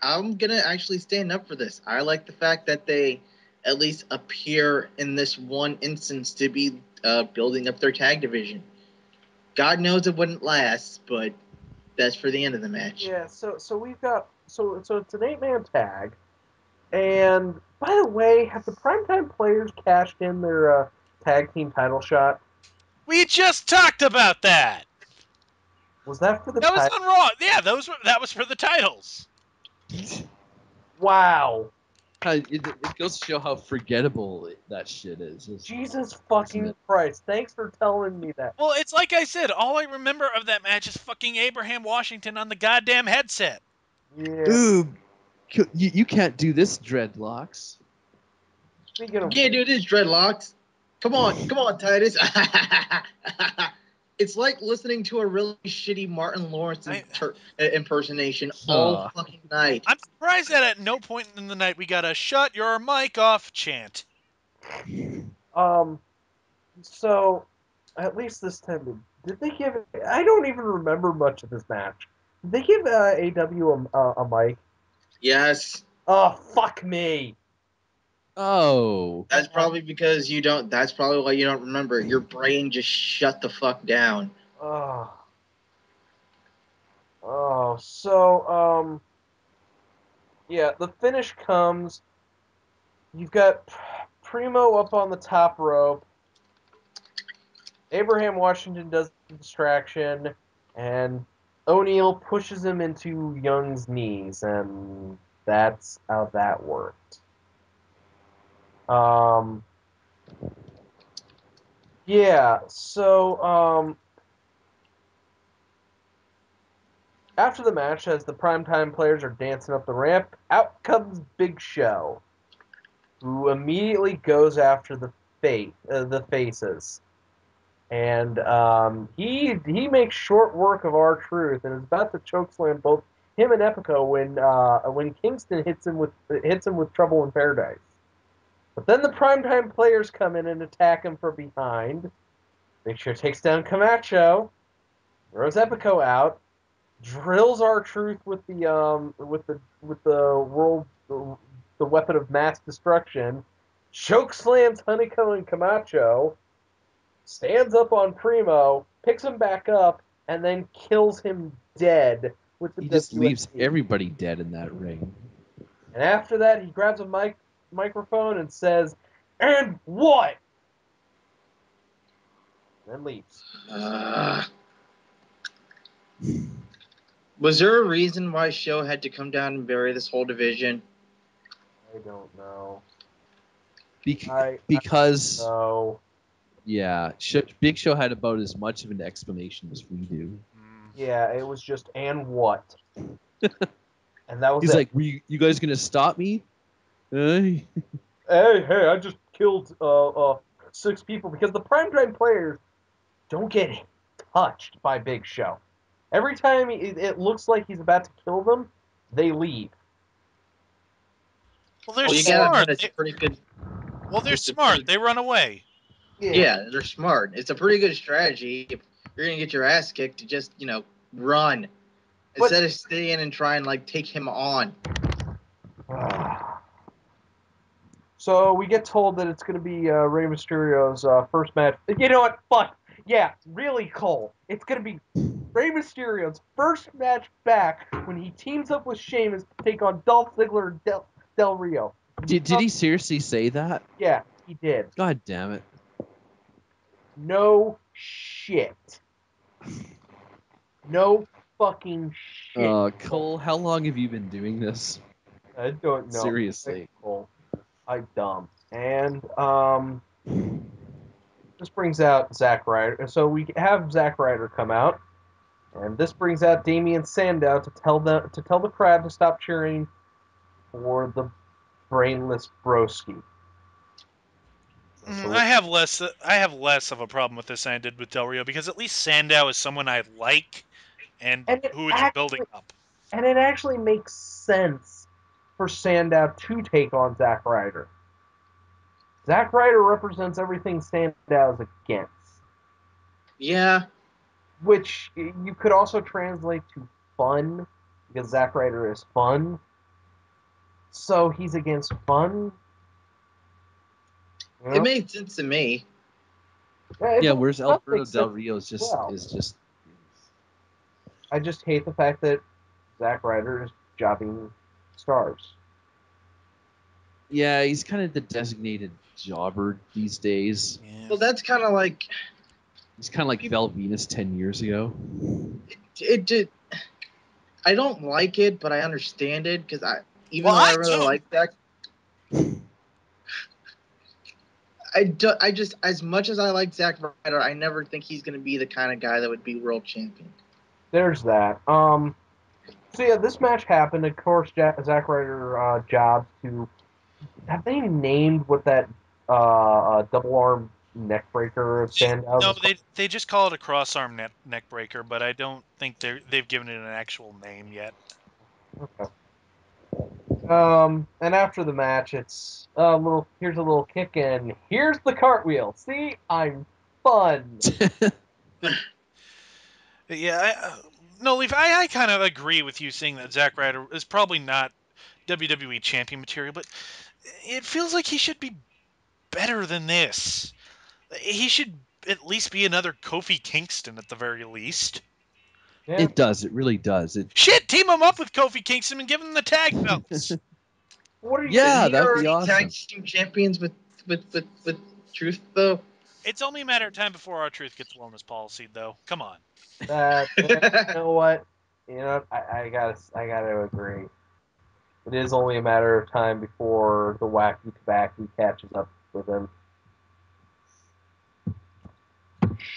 I'm gonna actually stand up for this. I like the fact that they at least appear in this one instance to be building up their tag division. God knows it wouldn't last, but that's for the end of the match. Yeah, so we've got so it's an 8-man tag, and by the way, have the primetime players cashed in their tag team title shot? We just talked about that. Was that for the That was title? on Raw. Yeah, that was for the titles. Wow, It goes to show how forgettable that shit is. Jesus fucking Christ! Thanks for telling me that. Well, it's like I said. All I remember of that match is fucking Abraham Washington on the goddamn headset. Yeah. Ooh, you can't do this, dreadlocks. Speaking of, You can't do this, dreadlocks. Come on, Titus. It's like listening to a really shitty Martin Lawrence impersonation all fucking night. I'm surprised that at no point in the night we got a "shut your mic off" chant. so at least this time, did they give? I don't even remember much of this match. Did they give AW a mic? Yes. Oh, fuck me. Oh, That's probably because you don't. That's probably why you don't remember. Your brain just shut the fuck down. Oh. Oh, so, yeah, the finish comes. You've got Primo up on the top rope. Abraham Washington does the distraction, and O'Neal pushes him into Young's knees, and that's how that worked. Yeah, so, after the match, as the primetime players are dancing up the ramp, out comes Big Show, who immediately goes after the faces, and he makes short work of R-Truth and is about to chokeslam both him and Epico when Kingston hits him with Trouble in Paradise. But then the primetime players come in and attack him from behind. Big Show takes down Camacho, throws Epico out, drills R-Truth with the weapon of mass destruction, chokeslams Honeycomb and Camacho, stands up on Primo, picks him back up, and then kills him dead with the He just leaves WSD. everybody dead in that ring. And after that, he grabs a microphone and says, "And what?" And then leaves. Was there a reason why Show had to come down and bury this whole division? I don't know. Because No. yeah, Big Show had about as much of an explanation as we do. Yeah, it was just, "And what?" And that was He's it. like, you guys gonna stop me? Hey, I just killed 6 people, because the primetime players don't get touched by Big Show. Every time it looks like he's about to kill them, they leave. Well, they're Well, you gotta admit smart. it's a pretty good. Well, they're it's a smart. pretty- They run away. Yeah, they're smart. It's a pretty good strategy if you're gonna get your ass kicked to just run instead of staying and try and take him on. So we get told that it's going to be Rey Mysterio's first match. You know what? Fuck. Yeah, really, Cole. It's going to be Rey Mysterio's first match back when he teams up with Sheamus to take on Dolph Ziggler and Del Rio. Did he seriously say that? Yeah, he did. God damn it. No shit. No fucking shit. Cole, how long have you been doing this? I don't know. Seriously. Cole. I'm dumb. And this brings out Zack Ryder. So we have Zack Ryder come out, and this brings out Damian Sandow to tell the crowd to stop cheering for the brainless broski. So I have less of a problem with this than I did with Del Rio, because at least Sandow is someone I like and who it's building up. And it actually makes sense for Sandow to take on Zack Ryder. Zack Ryder represents everything Sandow is against. Yeah. Which you could also translate to fun, because Zack Ryder is fun. So he's against fun. You know? It made sense to me. Yeah, whereas Alberto Del Rio is just. I just hate the fact that Zack Ryder is jobbing stars. Yeah, he's kind of the designated jobber these days. Yeah. Well, that's kind of like. He's kind of like Val Venus 10 years ago. It did. I don't like it, but I understand it because I really like that. I just, as much as I like Zack Ryder, I never think he's going to be the kind of guy that would be world champion. There's that. So yeah, this match happened. Of course, Zack Ryder jobs to. Have they named what that double arm neck breaker of Sandow? No, they just call it a cross arm neck breaker, but I don't think they've given it an actual name yet. Okay. And after the match, it's here's a little kick, and here's the cartwheel. See, I'm fun. Yeah, no, Leaf, I kind of agree with you saying that Zack Ryder is probably not WWE champion material, but it feels like he should be better than this. He should at least be another Kofi Kingston at the very least. Yeah. It does. It really does. Shit, team him up with Kofi Kingston and give him the tag belts. What are you? Yeah, Is he that'd be already awesome. tag team champions with Truth though? It's only a matter of time before R-Truth gets wellness policy, though. Come on. You know what? You know, I gotta agree. It is only a matter of time before the wacky tobacco catches up with him.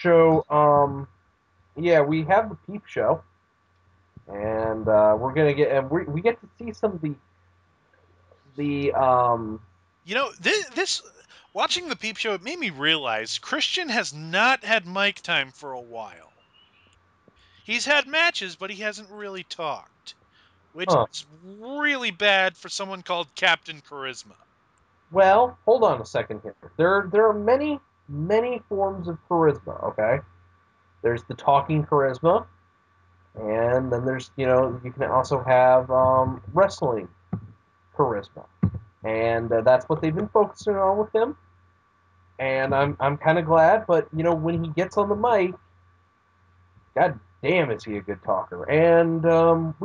So, yeah, we have the Peep Show, and we're gonna get, and we get to see some of the You know, this watching the Peep Show, it made me realize Christian has not had mic time for a while. He's had matches, but he hasn't really talked, which is really bad for someone called Captain Charisma. Well, hold on a second here. There are many forms of charisma. Okay, there's the talking charisma, and then there's you can also have wrestling charisma. and that's what they've been focusing on with him. And I'm kind of glad, but when he gets on the mic, god damn, is he a good talker? And so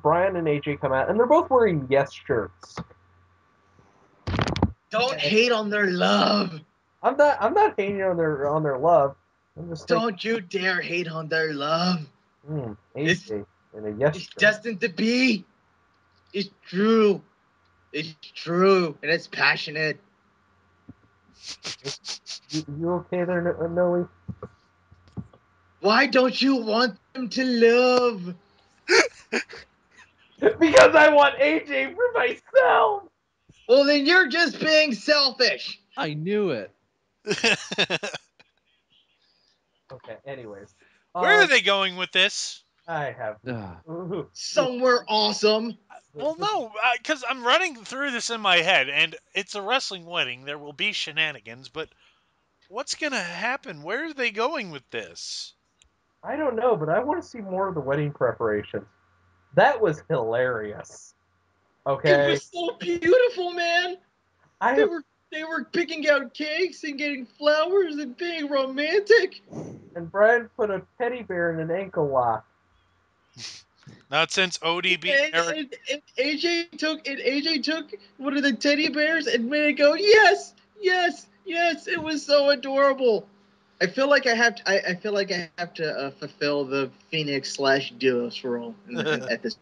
Brian and AJ come out, and they're both wearing yes shirts. Don't hate on their love. I'm not hating on their love. I'm just Don't you dare hate on their love. AJ in a yes It's shirt. destined to be. It's true. It's true, and it's passionate. You okay there, Noe? Why don't you want them to love? Because I want AJ for myself. Well, then you're just being selfish. I knew it. Okay. Anyways, Where are they going with this? I have Somewhere awesome. Well, no, because I'm running through this in my head, and it's a wrestling wedding. There will be shenanigans, but what's going to happen? Where are they going with this? I don't know, but I want to see more of the wedding preparations. That was hilarious. Okay. It was so beautiful, man. I They have, were picking out cakes and getting flowers and being romantic. and Brian put a teddy bear in an ankle lock. Not since ODB Eric. And AJ took one of the teddy bears and made it go yes, yes, yes. It was so adorable. I feel like I have to. I feel like I have to fulfill the Phoenix / Duos role at this.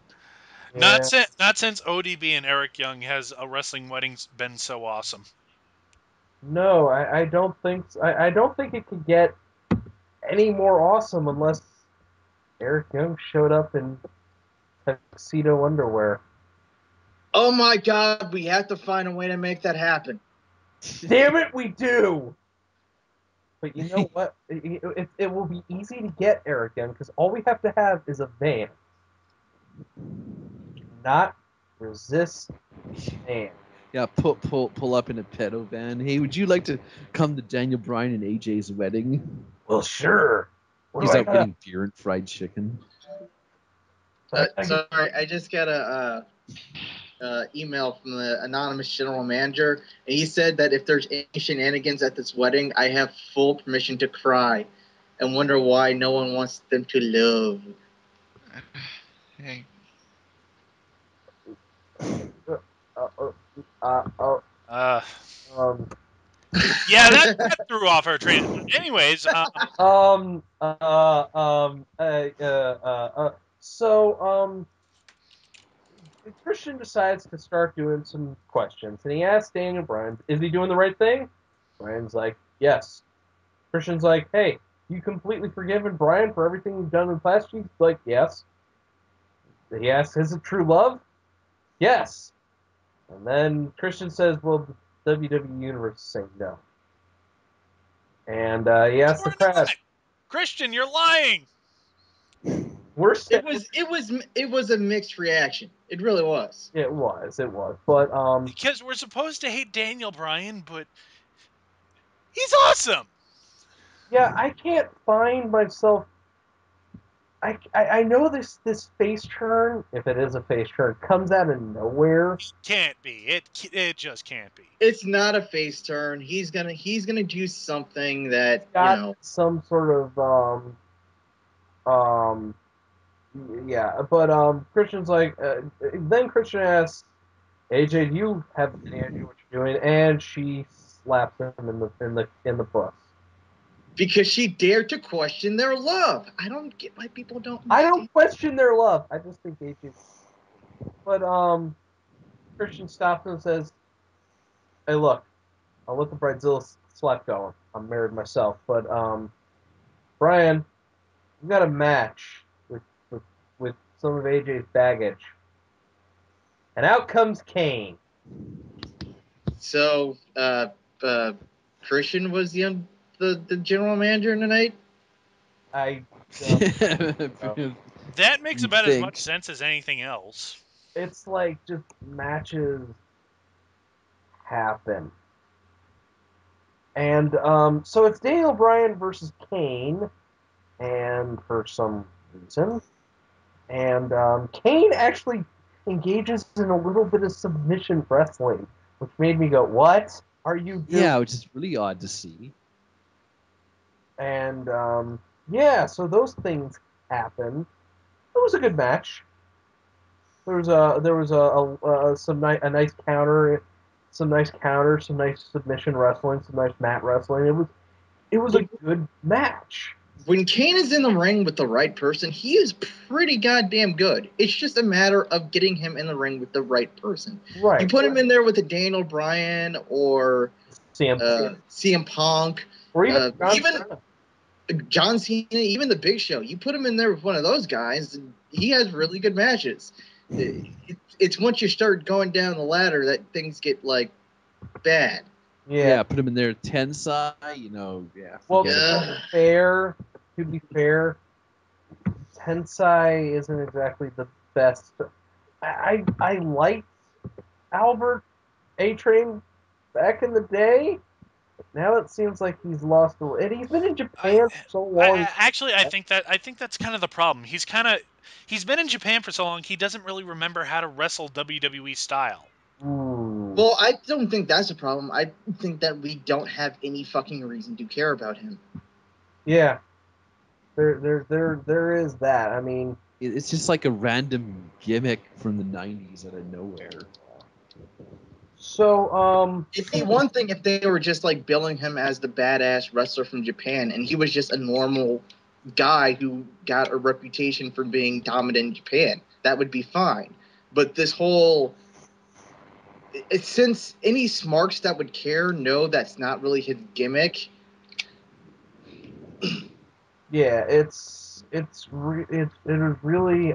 Yeah. Not since ODB and Eric Young has a wrestling wedding been so awesome. No, I don't think so. I don't think it could get any more awesome unless Eric Young showed up in tuxedo underwear. Oh my God, we have to find a way to make that happen. Damn it, we do. But you know what? It will be easy to get Eric Young because all we have to have is a van. Do not resist van. Yeah, pull up in a pedo van. Hey, would you like to come to Daniel Bryan and AJ's wedding? Well, sure. He's out getting beer and fried chicken. Sorry, I just got a email from the anonymous general manager, and he said that if there's any shenanigans at this wedding, I have full permission to cry and wonder why no one wants them to love. Hey. Uh, yeah, that threw off our train. Anyways, so Christian decides to start doing some questions, and he asks Daniel Bryan, "Is he doing the right thing?" Bryan's like, "Yes." Christian's like, "Hey, you completely forgiven Bryan for everything you've done in the past?" He's like, "Yes." He asks, "Is it true love?" "Yes." And then Christian says, "Well, the WWE Universe is saying no." And he asks the we're crowd, not. Christian, you're lying. It was a mixed reaction. It really was. It was, but Because we're supposed to hate Daniel Bryan, but he's awesome. yeah, I can't find myself. I know this face turn, if it is a face turn, comes out of nowhere. Can't be. It just can't be. It's not a face turn. He's gonna do something that Got some sort of um yeah, but Christian's like then Christian asks AJ, do you have any idea what you're doing? And she slaps him in the bus. because she dared to question their love. I don't get why people don't. I don't question their love. I just think AJ. But Christian stops and says, "Hey, look, I'll let the bridezilla slap go. I'm married myself, but Brian, we got a match with some of AJ's baggage." And out comes Kane. So, Christian was the general manager tonight. I don't know. That makes You about as think? much sense as anything else. It's like just matches happen. And so it's Daniel Bryan versus Kane, and for some reason, and Kane actually engages in a little bit of submission wrestling, which made me go, "What are you doing?" Yeah, which is really odd to see. And yeah, so those things happened. It was a good match. There was a nice counter, some nice submission wrestling, some nice mat wrestling. It was a good match. When Kane is in the ring with the right person, he is pretty goddamn good. It's just a matter of getting him in the ring with the right person. Right. You put him in there with a Daniel Bryan or CM Punk, or even John Cena, even the Big Show. You put him in there with one of those guys, and he has really good matches. It's once you start going down the ladder that things get like bad. Yeah, put him in there. Tensai, yeah. Well, to be fair, Tensai isn't exactly the best. I liked Albert A-Train back in the day. Now it seems like he's lost a and he's been in Japan for so long. I think that's kind of the problem. He's been in Japan for so long. He doesn't really remember how to wrestle WWE style. Ooh. Well, I don't think that's a problem. I think that we don't have any fucking reason to care about him. Yeah, there is that. I mean, it's just like a random gimmick from the '90s out of nowhere. So, it'd be one thing if they were just like billing him as the badass wrestler from Japan, and he was just a normal guy who got a reputation for being dominant in Japan. That would be fine. But this whole, since any smarks that would care know that's not really his gimmick. Yeah, it is really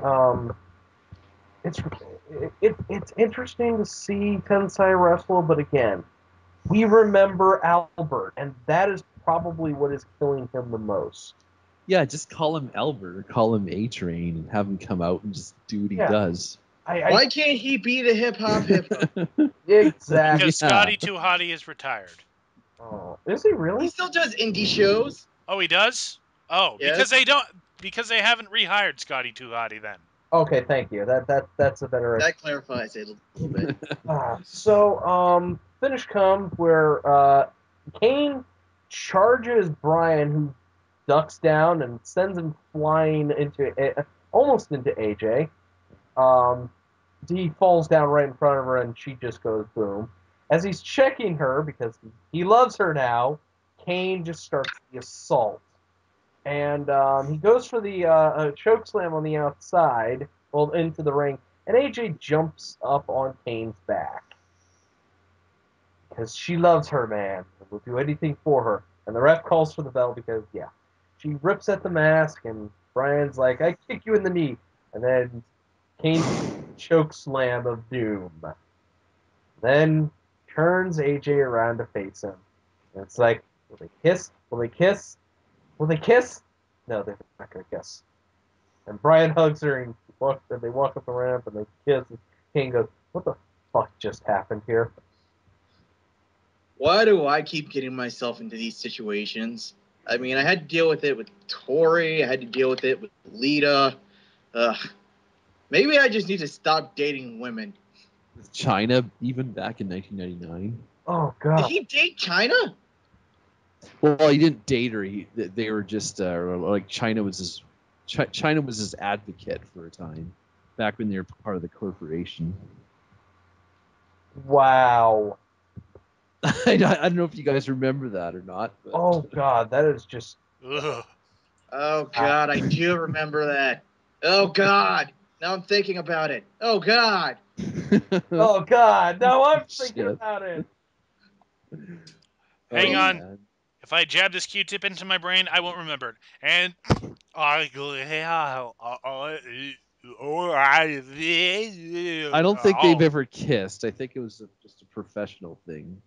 it's interesting to see Tensai wrestle, but again, we remember Albert, and that is probably what is killing him the most. Yeah, just call him Albert or call him A-Train and have him come out and just do what he does. Why can't he be the hip hop? Exactly. Because Scotty Too Hottie is retired. Oh, is he really? He still does indie shows. Oh, he does? Oh, yes. because they haven't rehired Scotty Too Hottie then. Okay, thank you. That's a better. That clarifies it a little bit. So, finish comes where Kane charges Brian, who ducks down and sends him flying almost into AJ. He falls down right in front of her, and she just goes boom. As he's checking her because he loves her now, Kane just starts the assault, and he goes for the choke slam on the outside, well into the ring, and AJ jumps up on Kane's back because she loves her man and will do anything for her. And the ref calls for the bell because she rips at the mask, and Brian's like, "I kick you in the knee," and then Kane choke slam of doom. Then turns AJ around to face him. And it's like, will they kiss? Will they kiss? Will they kiss? No, they're not going to kiss. And Brian hugs her, and they walk up the ramp, and they kiss. And Kane goes, what the fuck just happened here? Why do I keep getting myself into these situations? I mean, I had to deal with it with Tori. I had to deal with it with Lita. Maybe I just need to stop dating women. With China, even back in 1999. Oh, God. Did he date China? Well, he didn't date her. They were just like China was his advocate for a time, back when they were part of the corporation. Wow. I don't know if you guys remember that or not. But. Oh, God, that is just... Ugh. Oh, God, I do remember that. Oh, God. Now I'm thinking about it. Oh, God. Oh, God. Now I'm thinking about it. Hang on. Man. If I jab this Q-tip into my brain, I won't remember it. And I don't think they've ever kissed. I think it was just a professional thing.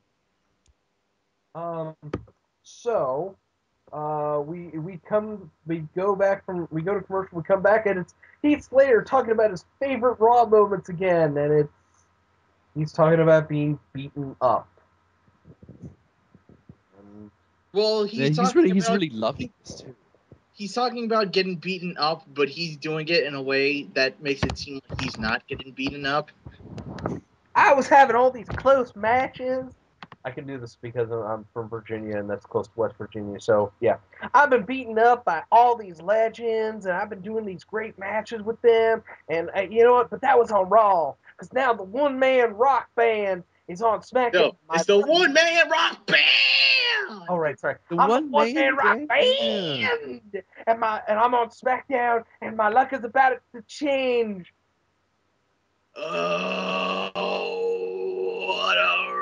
So, we go to commercial, we come back, and it's Heath Slater talking about his favorite Raw moments again, and he's talking about being beaten up. Well, he's really loving this too. he's talking about getting beaten up, but he's doing it in a way that makes it seem like he's not getting beaten up. I was having all these close matches. I can do this because I'm from Virginia and that's close to West Virginia. So, yeah. I've been beaten up by all these legends and I've been doing these great matches with them. And you know what? But that was on Raw. Because now the one-man rock band is on SmackDown. No, it's the one-man rock band! Oh, right, sorry. The I'm the one-man one-man rock band! And I'm on SmackDown and my luck is about to change. Oh, what a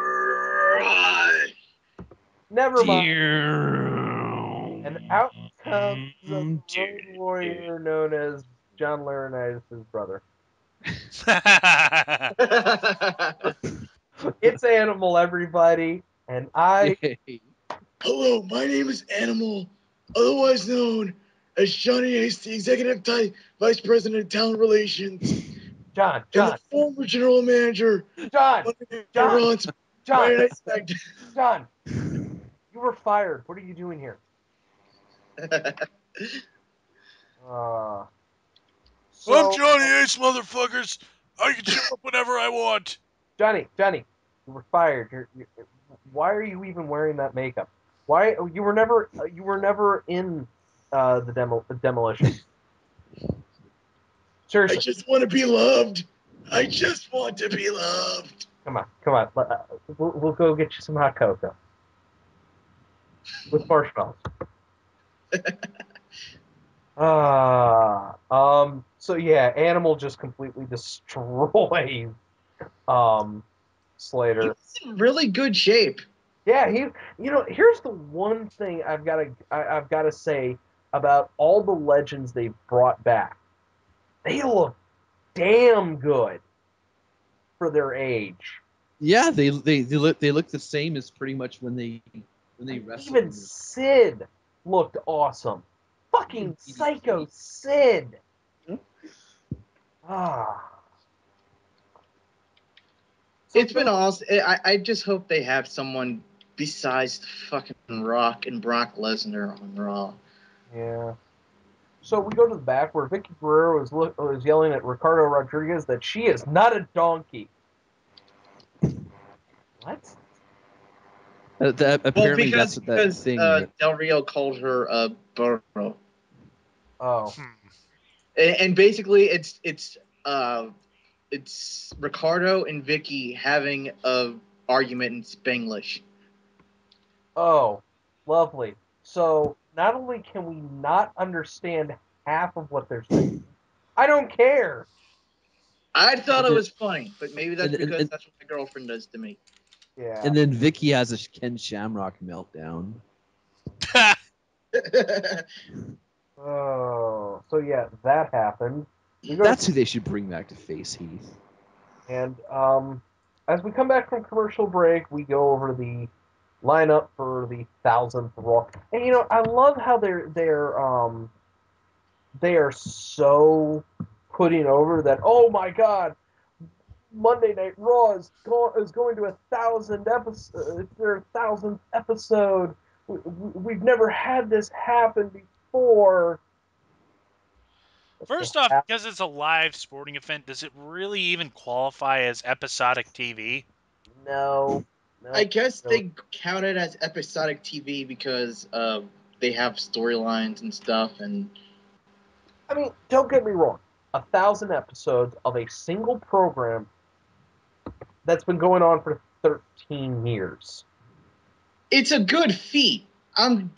ride! Never mind. And out comes the Dear. Road Warrior known as John Laurinaitis' brother. It's Animal, everybody. And Yay. Hello, my name is Animal, otherwise known as Johnny Ace, the Executive Vice President of Talent Relations, John, and the former General Manager John, you were fired. What are you doing here? I'm Johnny Ace, motherfuckers. I can show up whenever I want. Johnny, you were fired. Why are you even wearing that makeup? Why you were never in the demolition? Seriously. I just want to be loved. I just want to be loved. Come on. We'll go get you some hot cocoa with marshmallows. So yeah, Animal just completely destroys Slater. He's in really good shape. Yeah, here's the one thing I've got to say about all the legends they've brought back. They look damn good for their age. Yeah, they look the same as pretty much when they wrestled. Even Sid looked awesome. Fucking Psycho Sid. It's been awesome. I just hope they have someone besides fucking Rock and Brock Lesnar on Raw. Yeah. So we go to the back where Vicky Guerrero was yelling at Ricardo Rodriguez that she is not a donkey. What? Apparently, because that thing. Del Rio called her a burro. Oh. And basically, it's Ricardo and Vicky having a argument in Spanglish. Oh, lovely. So not only can we not understand half of what they're saying, I don't care. I thought it was funny, but maybe that's because that's what my girlfriend does to me. Yeah. And then Vicky has a Ken Shamrock meltdown. Oh, so yeah, that happened. That's who they should bring back to face Heath. And as we come back from commercial break, we go over the lineup for the 1000th Raw. And I love how they are so putting over that. Oh my God, Monday Night Raw is going to 1,000 episodes. It's their 1,000th episode. We've never had this happen before. First off, because it's a live sporting event, does it really even qualify as episodic TV? No. I guess they count it as episodic TV because they have storylines and stuff. And I mean, don't get me wrong. 1,000 episodes of a single program that's been going on for 13 years. It's a good feat.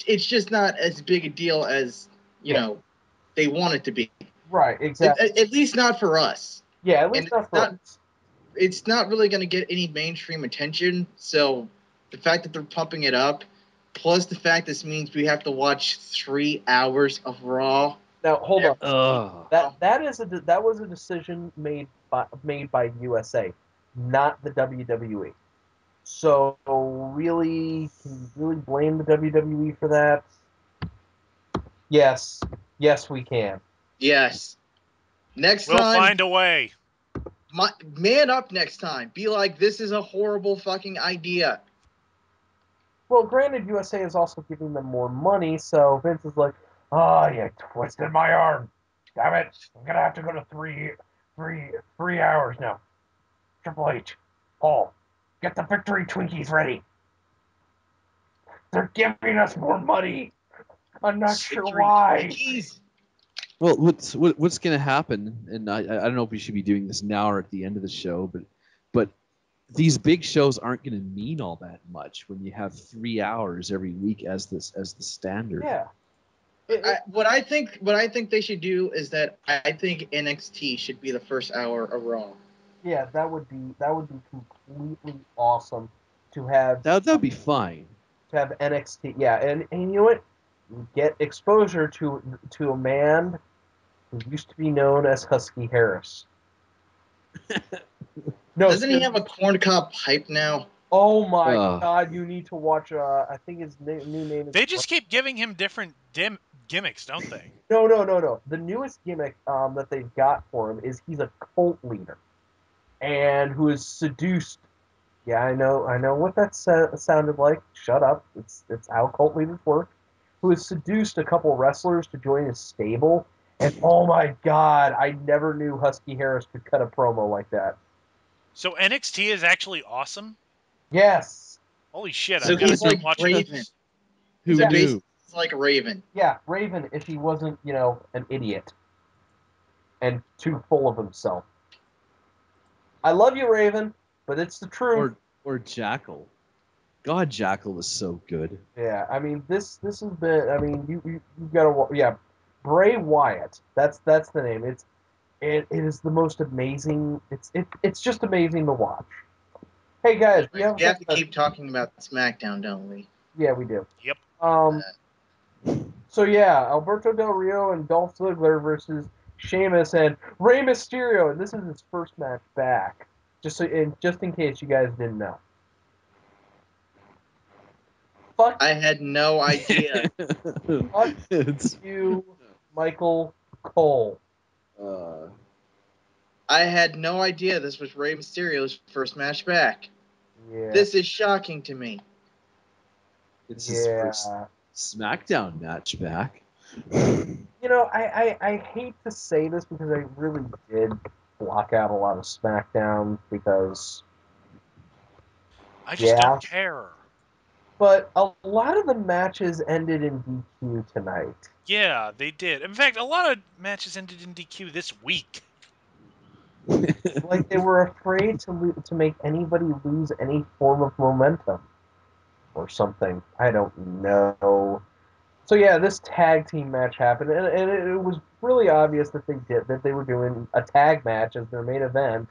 It's just not as big a deal as they want it to be. Right, exactly. At least not for us. Yeah, at least not for us. It's not really going to get any mainstream attention. So the fact that they're pumping it up, plus the fact this means we have to watch 3 hours of Raw. Now hold on. That was a decision made by USA, not the WWE. So really, can you really blame the WWE for that? Yes, we can. Yes. Next time, we'll find a way. Man up next time. Be like, this is a horrible fucking idea. Well, granted, USA is also giving them more money, so Vince is like, Oh, you twisted my arm. Damn it. I'm going to have to go to 3 hours now. Triple H. Paul, get the victory Twinkies ready. They're giving us more money. I'm not sure Victory why. Twinkies. Well, what's going to happen? And I don't know if we should be doing this now or at the end of the show, but these big shows aren't going to mean all that much when you have 3 hours every week as the standard. Yeah. What I think they should do is that I think NXT should be the first hour of Raw. Yeah, that would be completely awesome to have That'd be fine. to have NXT. Yeah, and you know what? You get exposure to a man who used to be known as Husky Harris. No, Doesn't he have a corn cob pipe now? Oh my God! You need to watch. I think his new name is. They just keep giving him different gimmicks, don't they? No. The newest gimmick that they've got for him is he's a cult leader, and who is seduced. Yeah, I know what that sounded like. Shut up. It's how cult leaders work. Who has seduced a couple wrestlers to join his stable, and oh my God, I never knew Husky Harris could cut a promo like that. So NXT is actually awesome. Yes. Holy shit! So I've got to he's start like watching Raven. this. Who So knew? basically, it's like Raven. Yeah, Raven, if he wasn't, an idiot and too full of himself. I love you, Raven, but it's the truth. Or Jackal. God, Jackal was so good. Yeah, I mean this has been. I mean you gotta Bray Wyatt. That's the name. It is the most amazing. It's just amazing to watch. Hey guys, We have to keep talking about SmackDown, don't we? Yeah, we do. Yep. So yeah, Alberto Del Rio and Dolph Ziggler versus Sheamus and Rey Mysterio, and this is his first match back. Just in case you guys didn't know. Fuck I had no idea. fuck you, Michael Cole. I had no idea this was Rey Mysterio's first match back. Yeah. This is shocking to me. It's his first SmackDown match back. I hate to say this because I really did block out a lot of SmackDown because I just don't care. But a lot of the matches ended in DQ tonight. Yeah, they did. In fact, a lot of matches ended in DQ this week. Like they were afraid to make anybody lose any form of momentum or something. I don't know. So yeah, this tag team match happened, and it was really obvious that they were doing a tag match as their main event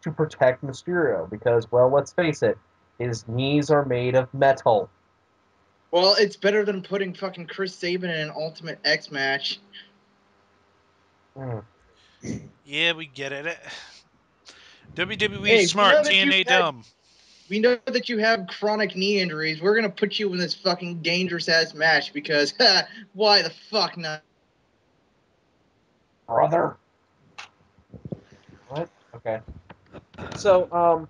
to protect Mysterio because, well, let's face it, his knees are made of metal. Well, it's better than putting fucking Chris Sabin in an Ultimate X match. Yeah, we get it. WWE Hey, smart, TNA dumb. We know that you have chronic knee injuries. We're gonna put you in this fucking dangerous ass match because why the fuck not? Brother. What? Okay. So,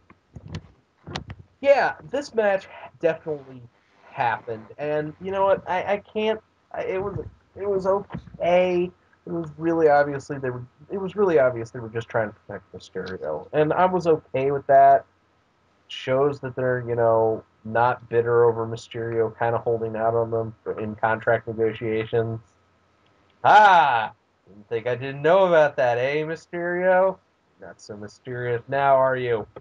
yeah, this match definitely happened, and you know what? I can't. It was okay. It was really obviously they were. It was really obvious they were just trying to protect Mysterio, and I was okay with that. Shows that they're not bitter over Mysterio, kind of holding out on them in contract negotiations. Ah, didn't think I didn't know about that, eh, Mysterio? Not so mysterious now, are you? I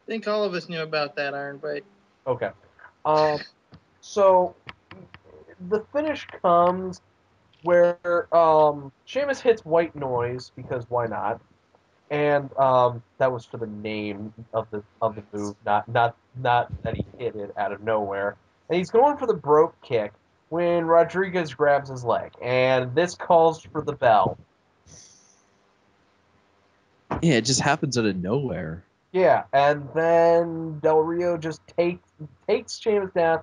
think all of us knew about that, Iron Bite. Okay. So the finish comes where Sheamus hits White Noise because why not? And that was for the name of the move, not that he hit it out of nowhere. And he's going for the broke kick when Rodriguez grabs his leg, and this calls for the bell. Yeah, it just happens out of nowhere. Yeah, and then Del Rio just takes Sheamus down,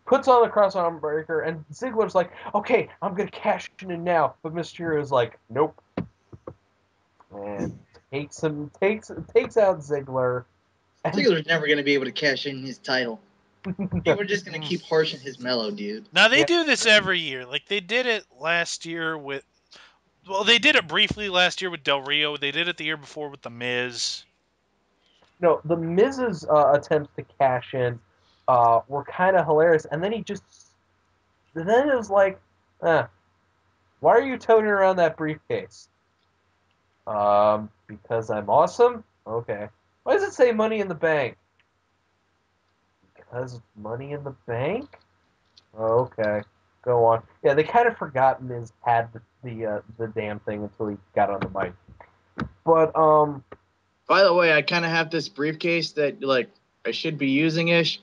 puts on the cross-arm breaker, and Ziggler's like, okay, I'm going to cash in now. But Mysterio's like, nope. And takes out Ziggler. Ziggler's never going to be able to cash in his title. People are just gonna keep harshing his mellow, dude. Now they Yeah. do this every year. Like they did it last year with. Well, they did it briefly last year with Del Rio. They did it the year before with the Miz. No, the Miz's attempts to cash in were kind of hilarious, and then then it was like, why are you toting around that briefcase? Because I'm awesome. Okay. Why does it say Money in the Bank? Because it's Money in the Bank. Okay, go on. Yeah, they kind of forgot Miz had the damn thing until he got on the mic. But By the way, I kind of have this briefcase that like I should be using ish.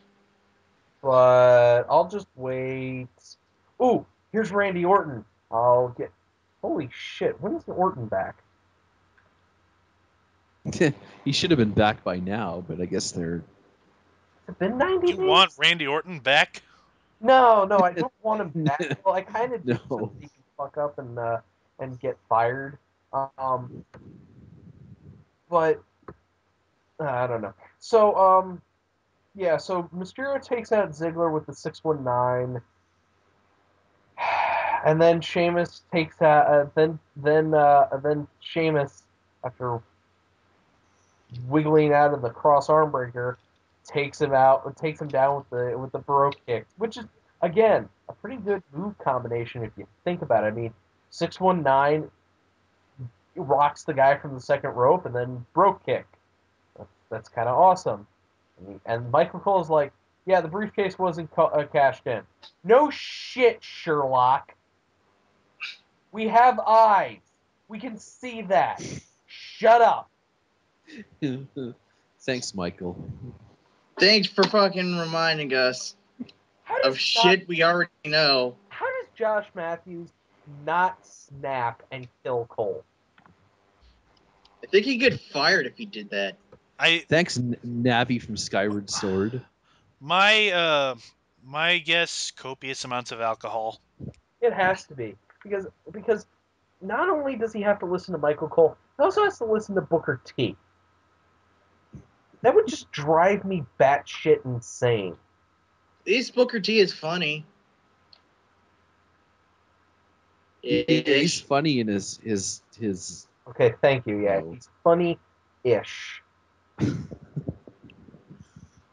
but I'll just wait. Ooh, here's Randy Orton. I'll get. Holy shit! When is Orton back? He should have been back by now, but I guess they're. Has it been 90 You days? want Randy Orton back? No, I don't want him back. Well, I kind of do so No. that he can fuck up and get fired. But I don't know. So yeah. So Mysterio takes out Ziggler with the 619, and then Sheamus takes out. Then Sheamus, after wiggling out of the cross arm breaker, takes him down with the Baroque kick, which is again a pretty good move combination if you think about it. I mean, 619 rocks the guy from the second rope and then Baroque kick. That's kind of awesome. And Michael Cole is like, yeah, the briefcase wasn't cashed in. No shit, Sherlock. We have eyes. We can see that. Shut up. Thanks, Michael. Thanks for fucking reminding us How does of shit we already know. How does Josh Matthews not snap and kill Cole? I think he'd get fired if he did that. Thanks, Navi from Skyward Sword. My guess: copious amounts of alcohol. It has to be because not only does he have to listen to Michael Cole, he also has to listen to Booker T. That would just drive me batshit insane. At least Booker T is funny. He's funny in his. Okay, thank you. Yeah, Oh. he's funny-ish.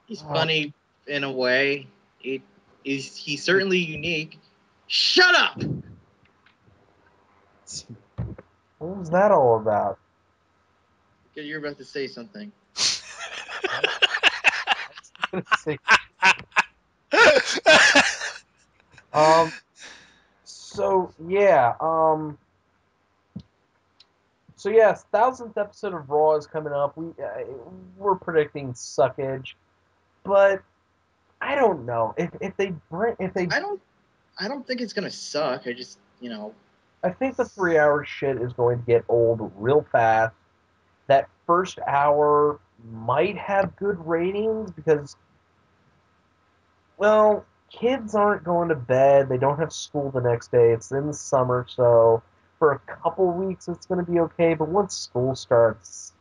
He's funny in a way. He's certainly unique. Shut up! What was that all about? Because you're about to say something. So yeah, so yes, 1,000th episode of Raw is coming up. We're predicting suckage, but I don't know if they bring if they. I don't think it's gonna suck. I just I think the 3 hour shit is going to get old real fast. That first hour might have good ratings because, well, kids aren't going to bed. They don't have school the next day. It's in the summer, so for a couple weeks it's going to be okay. But once school starts,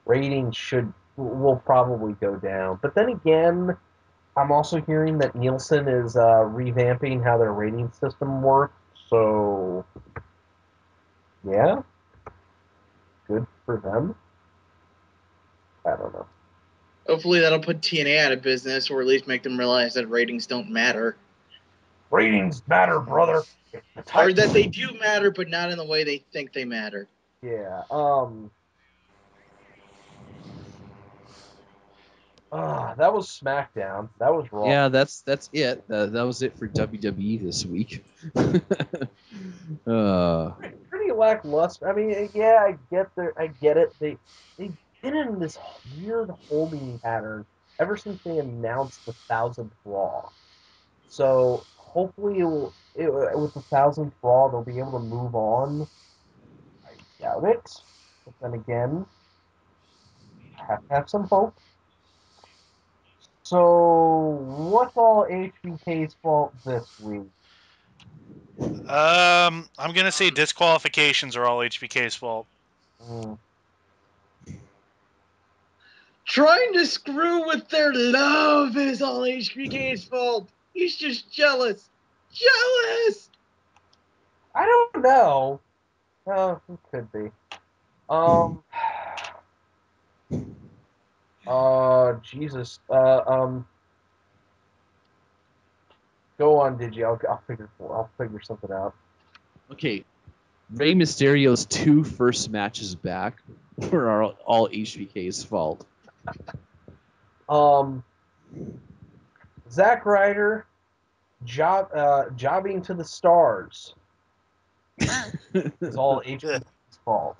ratings will probably go down. But then again, I'm also hearing that Nielsen is revamping how their rating system works. So, yeah, good for them. I don't know. hopefully that'll put TNA out of business, or at least make them realize that ratings don't matter. Ratings matter, brother. Or that they do matter, but not in the way they think they matter. Yeah. That was SmackDown. That was Raw. Yeah, that's it. That was it for WWE this week. Pretty lackluster. I mean, yeah, I get it. They've been in this weird holding pattern ever since they announced the 1,000th Raw. So hopefully, with the 1,000th Raw, they'll be able to move on. I doubt it, but then again, I have to have some hope. So, what's all HBK's fault this week? I'm gonna say disqualifications are all HBK's fault. Mm. Trying to screw with their love is all HBK's fault. He's just jealous. Jealous! I don't know. Oh, it could be. Jesus. Go on, Digi. I'll figure something out. Okay, Rey Mysterio's 2 first matches back were all HBK's fault. Zack Ryder jobbing to the stars is all HBK's fault.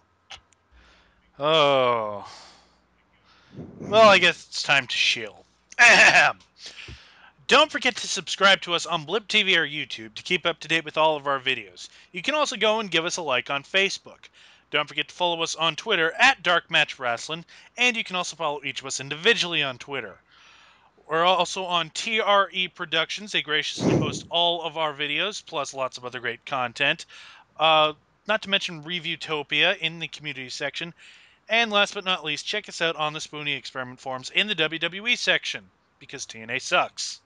Oh. Well, I guess it's time to shill. Ahem. Don't forget to subscribe to us on Blip TV or YouTube to keep up to date with all of our videos. You can also go and give us a like on Facebook. Don't forget to follow us on Twitter at DarkMatch Wrestling, and you can also follow each of us individually on Twitter. We're also on TRE Productions. They graciously post all of our videos, plus lots of other great content. Not to mention Reviewtopia in the community section. And last but not least, check us out on the Spoonie Experiment forums in the WWE section, because TNA sucks.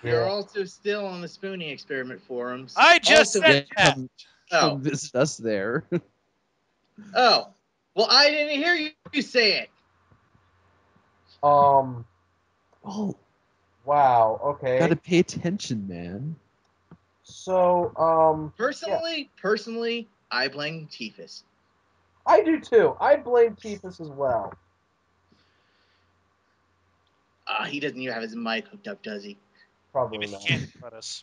We are also still on the Spoonie Experiment forums. I just also, said that. Come visit us there. Oh. Well, I didn't hear you say it. Oh, wow. Okay. gotta pay attention, man. So, Personally, I blame Tiffus. I do too. I blame Tiffus as well. He doesn't even have his mic hooked up, does he? Probably not. Can't cut us.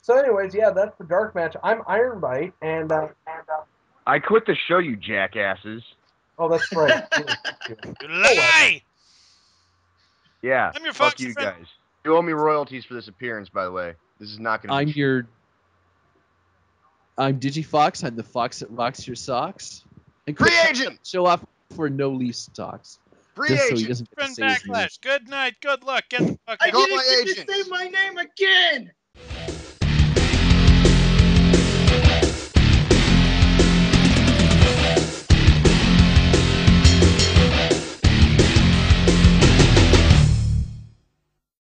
So, anyways, yeah, that's the dark match. I'm Iron Bite, and I quit the show, you jackasses. oh, that's right. You lie! Yeah, I'm your fuck Foxy you friend. guys. You owe me royalties for this appearance, by the way. This is not going to be I'm DigiFox. I'm the fox that rocks your socks. And Free quick, agent! show off for no Leafs talks. Free Just so agent! he doesn't get to Friend say his name. Backlash. Good night. Good luck. Get the fuck I out. Call didn't my get to agents. say my name again!